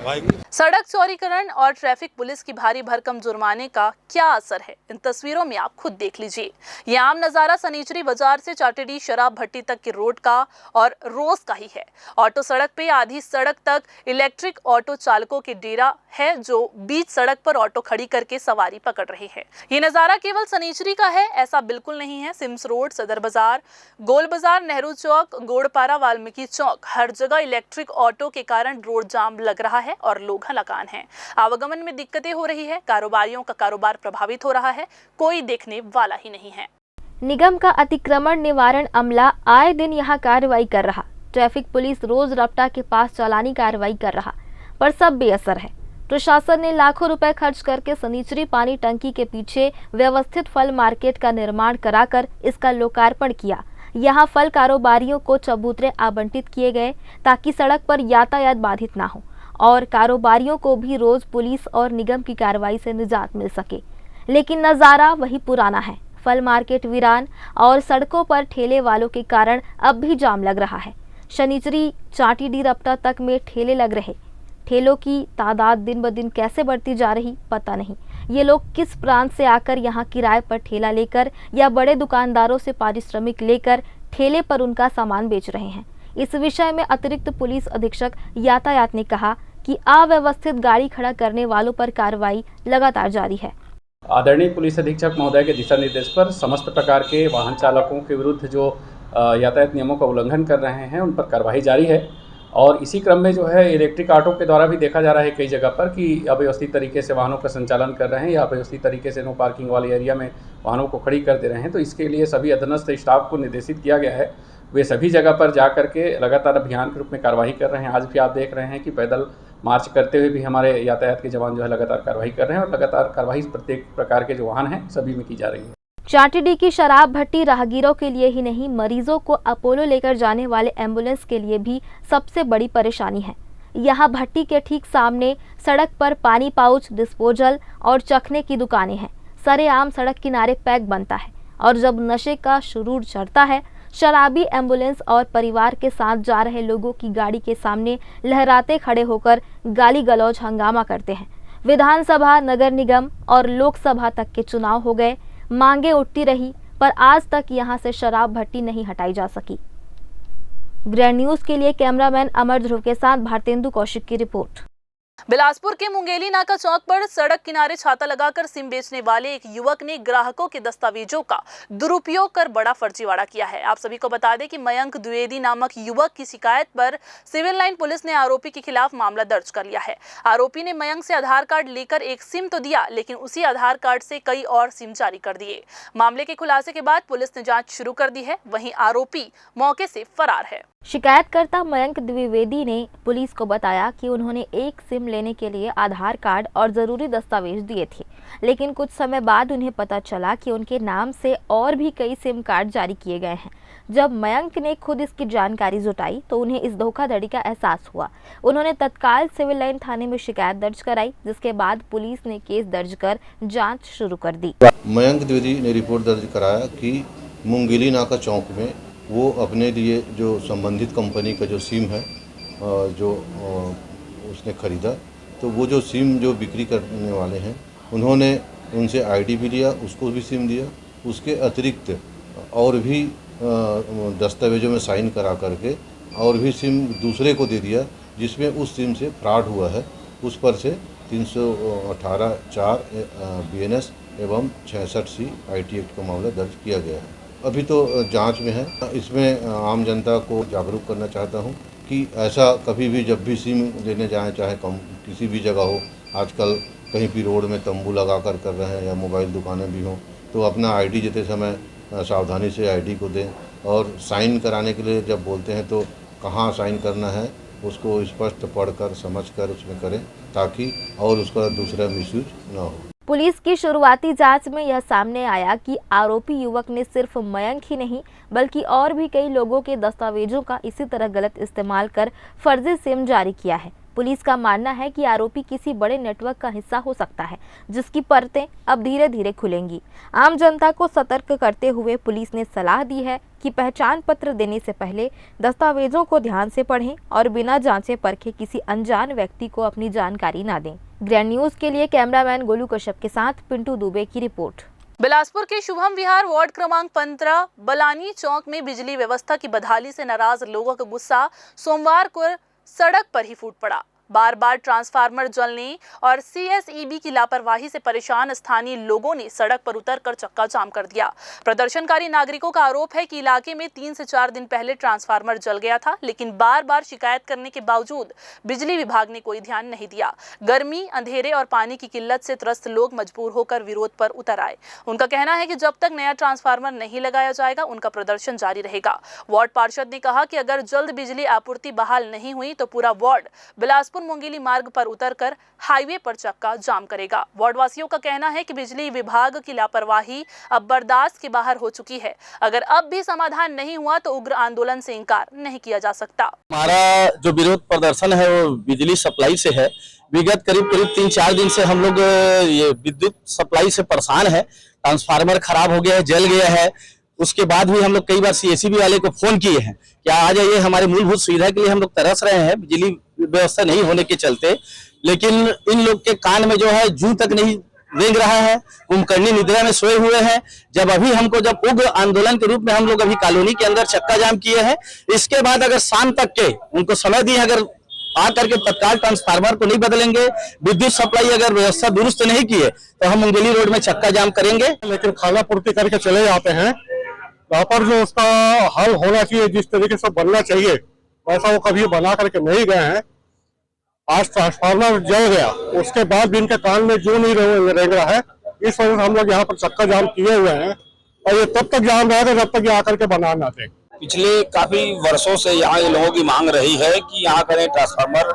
वाहिगुरु। सड़क चौड़ीकरण और ट्रैफिक पुलिस की भारी भरकम जुर्माने का क्या असर है, इन तस्वीरों में आप खुद देख लीजिए। यह आम नजारा सनीचरी बाजार से चाटेडी शराब भट्टी तक के रोड का और रोज का ही है। ऑटो सड़क पे आधी सड़क तक इलेक्ट्रिक ऑटो चालकों के डेरा है, जो बीच सड़क पर ऑटो खड़ी करके सवारी पकड़ रहे हैं। ये नजारा केवल सनीचरी का है, ऐसा बिल्कुल नहीं है। सिम्स रोड, सदर बाजार, गोल बाजार, नेहरू चौक, गोड़पारा, वाल्मीकि चौक, हर जगह इलेक्ट्रिक ऑटो के कारण रोड जाम लग रहा है और लोग हलाकान हैं। आवागमन में दिक्कतें हो रही है, कारोबारियों का कारोबार प्रभावित हो रहा है, कोई देखने वाला ही नहीं है। निगम का अतिक्रमण निवारण अमला आए दिन यहाँ कार्रवाई कर रहा। ट्रैफिक पुलिस रोज रपटा के पास चालानी कार्रवाई कर रहा, पर सब बेअसर है। प्रशासन ने लाखों रुपए खर्च करके सनीचरी पानी टंकी के पीछे व्यवस्थित फल मार्केट का निर्माण कराकर इसका लोकार्पण किया। यहाँ फल कारोबारियों को चबूतरे आवंटित किए गए ताकि सड़क पर यातायात बाधित ना हो और कारोबारियों को भी रोज पुलिस और निगम की कार्रवाई से निजात मिल सके। लेकिन नज़ारा वही पुराना है। फल मार्केट वीरान और सड़कों पर ठेले वालों के कारण अब भी जाम लग रहा है। शनिचरी चाटीडी रपटा तक में ठेले लग रहे। ठेलों की तादाद दिन ब दिन कैसे बढ़ती जा रही पता नहीं। ये लोग किस प्रांत से आकर यहाँ किराए पर ठेला लेकर या बड़े दुकानदारों से पारिश्रमिक लेकर ठेले पर उनका सामान बेच रहे हैं। इस विषय में अतिरिक्त पुलिस अधीक्षक यातायात ने कहा कि अव्यवस्थित गाड़ी खड़ा करने वालों पर कार्रवाई लगातार जारी है। आदरणीय पुलिस अधीक्षक महोदय के दिशा निर्देश पर समस्त प्रकार के वाहन चालकों के विरुद्ध जो यातायात नियमों का उल्लंघन कर रहे हैं उन पर कार्रवाई जारी है। और इसी क्रम में जो है इलेक्ट्रिक ऑटो के द्वारा भी देखा जा रहा है कई जगह पर कि अव्यवस्थित तरीके से वाहनों का संचालन कर रहे हैं या अव्यवस्थित तरीके से नो पार्किंग वाले एरिया में वाहनों को खड़ी कर दे रहे हैं। तो इसके लिए सभी अधीनस्थ स्टाफ को निर्देशित किया गया है, वे सभी जगह पर जा करके लगातार अभियान के रूप में कार्रवाई कर रहे हैं। आज भी आप देख रहे हैं कि पैदल मार्च करते हुए भी हमारे यातायात के जवान जो है लगातार कार्रवाई कर रहे हैं और लगातार कार्रवाई प्रत्येक प्रकार के जो वाहन हैं सभी में की जा रही है। चाटीडी की शराब भट्टी राहगीरों के लिए ही नहीं, मरीजों को अपोलो लेकर जाने वाले एम्बुलेंस के लिए भी सबसे बड़ी परेशानी है। यहाँ भट्टी के ठीक सामने सड़क पर पानी पाउच, डिस्पोजल और चखने की दुकानें हैं। सरेआम सड़क किनारे पैक बनता है और जब नशे का शुरूर चढ़ता है, शराबी एम्बुलेंस और परिवार के साथ जा रहे लोगों की गाड़ी के सामने लहराते खड़े होकर गाली गलौज हंगामा करते हैं। विधानसभा, नगर निगम और लोकसभा तक के चुनाव हो गए, मांगे उठती रही, पर आज तक यहां से शराब भट्टी नहीं हटाई जा सकी। ग्रैंड न्यूज के लिए कैमरामैन अमर ध्रुव के साथ भारतेंदु कौशिक की रिपोर्ट। बिलासपुर के मुंगेली नाका चौक पर सड़क किनारे छाता लगाकर सिम बेचने वाले एक युवक ने ग्राहकों के दस्तावेजों का दुरुपयोग कर बड़ा फर्जीवाड़ा किया है। आप सभी को बता दें कि मयंक द्विवेदी नामक युवक की शिकायत पर सिविल लाइन पुलिस ने आरोपी के खिलाफ मामला दर्ज कर लिया है। आरोपी ने मयंक से आधार कार्ड लेकर एक सिम तो दिया, लेकिन उसी आधार कार्ड से कई और सिम जारी कर दिए। मामले के खुलासे के बाद पुलिस ने जाँच शुरू कर दी है। वहीं आरोपी मौके से फरार है। शिकायतकर्ता मयंक द्विवेदी ने पुलिस को बताया कि उन्होंने एक सिम लेने के लिए आधार कार्ड और ज़रूरी दस्तावेज दिए थे, लेकिन कुछ समय बाद उन्हें पता चला कि उनके नाम से और भी कई सिम कार्ड जारी किए गए हैं। जब मयंक ने खुद इसकी जानकारी जुटाई तो उन्हें इस धोखाधड़ी का एहसास हुआ। उन्होंने तत्काल सिविल लाइन थाने में शिकायत दर्ज कराई, जिसके बाद पुलिस ने केस दर्ज कर जाँच शुरू कर दी। मयंक द्विवेदी ने रिपोर्ट दर्ज कराया कि मुंगेली नाका चौक में वो अपने लिए जो संबंधित कंपनी का जो सिम है जो उसने ख़रीदा, तो वो जो सिम जो बिक्री करने वाले हैं उन्होंने उनसे आईडी भी लिया, उसको भी सिम दिया। उसके अतिरिक्त और भी दस्तावेजों में साइन करा करके और भी सिम दूसरे को दे दिया, जिसमें उस सिम से फ्रॉड हुआ है। उस पर से 318(4) BNS एवं 66C IT एक्ट का मामला दर्ज किया गया है। अभी तो जांच में है। इसमें आम जनता को जागरूक करना चाहता हूं कि ऐसा कभी भी जब भी सिम लेने जाएं, चाहे किसी भी जगह हो, आजकल कहीं भी रोड में तंबू लगा कर रहे हैं या मोबाइल दुकानें भी हों, तो अपना आईडी देते समय सावधानी से आईडी को दें। और साइन कराने के लिए जब बोलते हैं तो कहाँ साइन करना है उसको स्पष्ट पढ़कर समझकर उसमें करें, ताकि और उसका दूसरा मिसयूज ना हो। पुलिस की शुरुआती जांच में यह सामने आया कि आरोपी युवक ने सिर्फ मयंक ही नहीं बल्कि और भी कई लोगों के दस्तावेजों का इसी तरह गलत इस्तेमाल कर फर्जी सिम जारी किया है। पुलिस का मानना है कि आरोपी किसी बड़े नेटवर्क का हिस्सा हो सकता है, जिसकी परतें अब धीरे धीरे खुलेंगी। आम जनता को सतर्क करते हुए पुलिस ने सलाह दी है कि पहचान पत्र देने से पहले दस्तावेजों को ध्यान से पढ़ें और बिना जांचे परखे किसी अनजान व्यक्ति को अपनी जानकारी ना दें। ग्रैंड न्यूज के लिए कैमरामैन गोलू कश्यप के साथ पिंटू दुबे की रिपोर्ट। बिलासपुर के शुभम विहार वार्ड क्रमांक 15 बलानी चौक में बिजली व्यवस्था की बदहाली से नाराज लोगों का गुस्सा सोमवार को सड़क पर ही फूट पड़ा। बार बार ट्रांसफार्मर जलने और CSEB की लापरवाही से परेशान स्थानीय लोगों ने सड़क पर उतरकर चक्का जाम कर दिया। प्रदर्शनकारी नागरिकों का आरोप है कि इलाके में 3 से 4 दिन पहले ट्रांसफार्मर जल गया था, लेकिन बार बार शिकायत करने के बावजूद बिजली विभाग ने कोई ध्यान नहीं दिया। गर्मी, अंधेरे और पानी की किल्लत से त्रस्त लोग मजबूर होकर विरोध पर उतर आए। उनका कहना है कि जब तक नया ट्रांसफार्मर नहीं लगाया जाएगा उनका प्रदर्शन जारी रहेगा। वार्ड पार्षद ने कहा कि अगर जल्द बिजली आपूर्ति बहाल नहीं हुई तो पूरा वार्ड बिलासपुर बिलासपुर मुंगेली मार्ग पर उतरकर हाईवे पर चक्का जाम करेगा। वार्डवासियों का कहना है कि बिजली विभाग की लापरवाही अब बर्दाश्त के बाहर हो चुकी है। अगर अब भी समाधान नहीं हुआ तो उग्र आंदोलन से इनकार नहीं किया जा सकता। हमारा जो विरोध प्रदर्शन है वो बिजली सप्लाई से है। विगत करीब 3-4 दिन से हम लोग ये विद्युत सप्लाई से परेशान है। ट्रांसफार्मर खराब हो गया है, जल गया है। उसके बाद भी हम लोग कई बार सीएससीबी वाले को फोन किए हैं कि आ जाइए, हमारी मूलभूत सुविधा के लिए हम लोग तरस रहे हैं बिजली व्यवस्था नहीं होने के चलते। लेकिन इन लोग के कान में जो है जूं तक नहीं रेंग रहा है, कुंभकर्णी निद्रा में सोए हुए हैं। जब उग्र आंदोलन के रूप में हम लोग अभी कॉलोनी के अंदर चक्का जाम किए हैं, इसके बाद अगर शाम तक के उनको समय दिए, अगर आकर के तत्काल ट्रांसफार्मर को नहीं बदलेंगे, विद्युत सप्लाई अगर व्यवस्था दुरुस्त नहीं किए तो हम मुंगेली रोड में चक्का जाम करेंगे। लेकिन खाना पूर्ति करके चले जाते हैं। यहाँ पर जो उसका हल होना चाहिए, जिस तरीके से बनना चाहिए वैसा वो कभी बना करके नहीं गए हैं। आज ट्रांसफार्मर जल गया, उसके बाद भी इनके कान में जूं नहीं रेंग रहा है। इस वजह से हम लोग यहाँ पर चक्का जाम किए हुए हैं और ये तब तक जाम रहेगा जब तक ये आकर के बना ना दे। पिछले काफी वर्षों से यहाँ लोगों की मांग रही है कि यहाँ करें ट्रांसफार्मर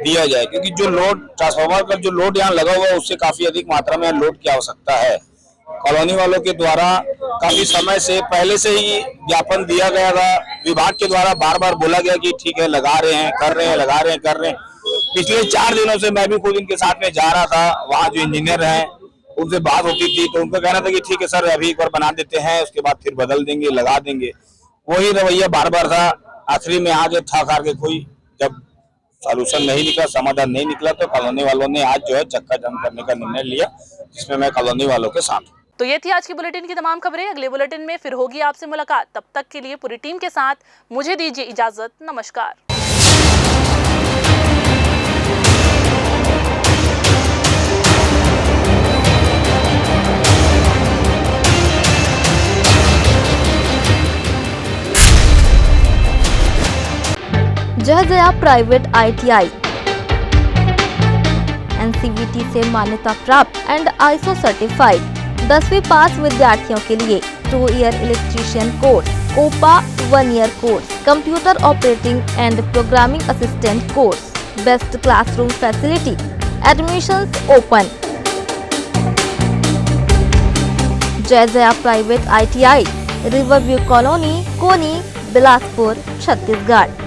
दिया जाए, क्योंकि जो लोड ट्रांसफार्मर का जो लोड यहाँ लगा हुआ है उससे काफी अधिक मात्रा में लोड की आवश्यकता है। कॉलोनी वालों के द्वारा काफी समय से पहले से ही ज्ञापन दिया गया था। विभाग के द्वारा बार बार बोला गया कि ठीक है, लगा रहे हैं, कर रहे हैं, लगा रहे हैं, कर रहे हैं। पिछले 4 दिनों से मैं भी खुद इनके साथ में जा रहा था। वहाँ जो इंजीनियर हैं उनसे बात होती थी तो उनका कहना था कि ठीक है सर, अभी एक बार बना देते हैं, उसके बाद फिर बदल देंगे, लगा देंगे। वही रवैया बार बार था। आखिरी में आज थक हार के कोई जब सॉल्यूशन नहीं निकला, समाधान नहीं निकला, तो कॉलोनी वालों ने आज जो है चक्का जाम करने का निर्णय लिया, जिसमें मैं कॉलोनी वालों के साथ हूँ। तो ये थी आज की बुलेटिन की तमाम खबरें। अगले बुलेटिन में फिर होगी आपसे मुलाकात। तब तक के लिए पूरी टीम के साथ मुझे दीजिए इजाजत। नमस्कार। जय जया प्राइवेट ITI NCVT से मान्यता प्राप्त एंड ISO सर्टिफाइड 10वीं पास विद्यार्थियों के लिए 2 year electrician course, OPA 1 year course, computer operating and programming assistant course, best classroom facility, admissions open. Jai Jaya private ITI, riverview colony, Koni, Bilaspur, Chhattisgarh.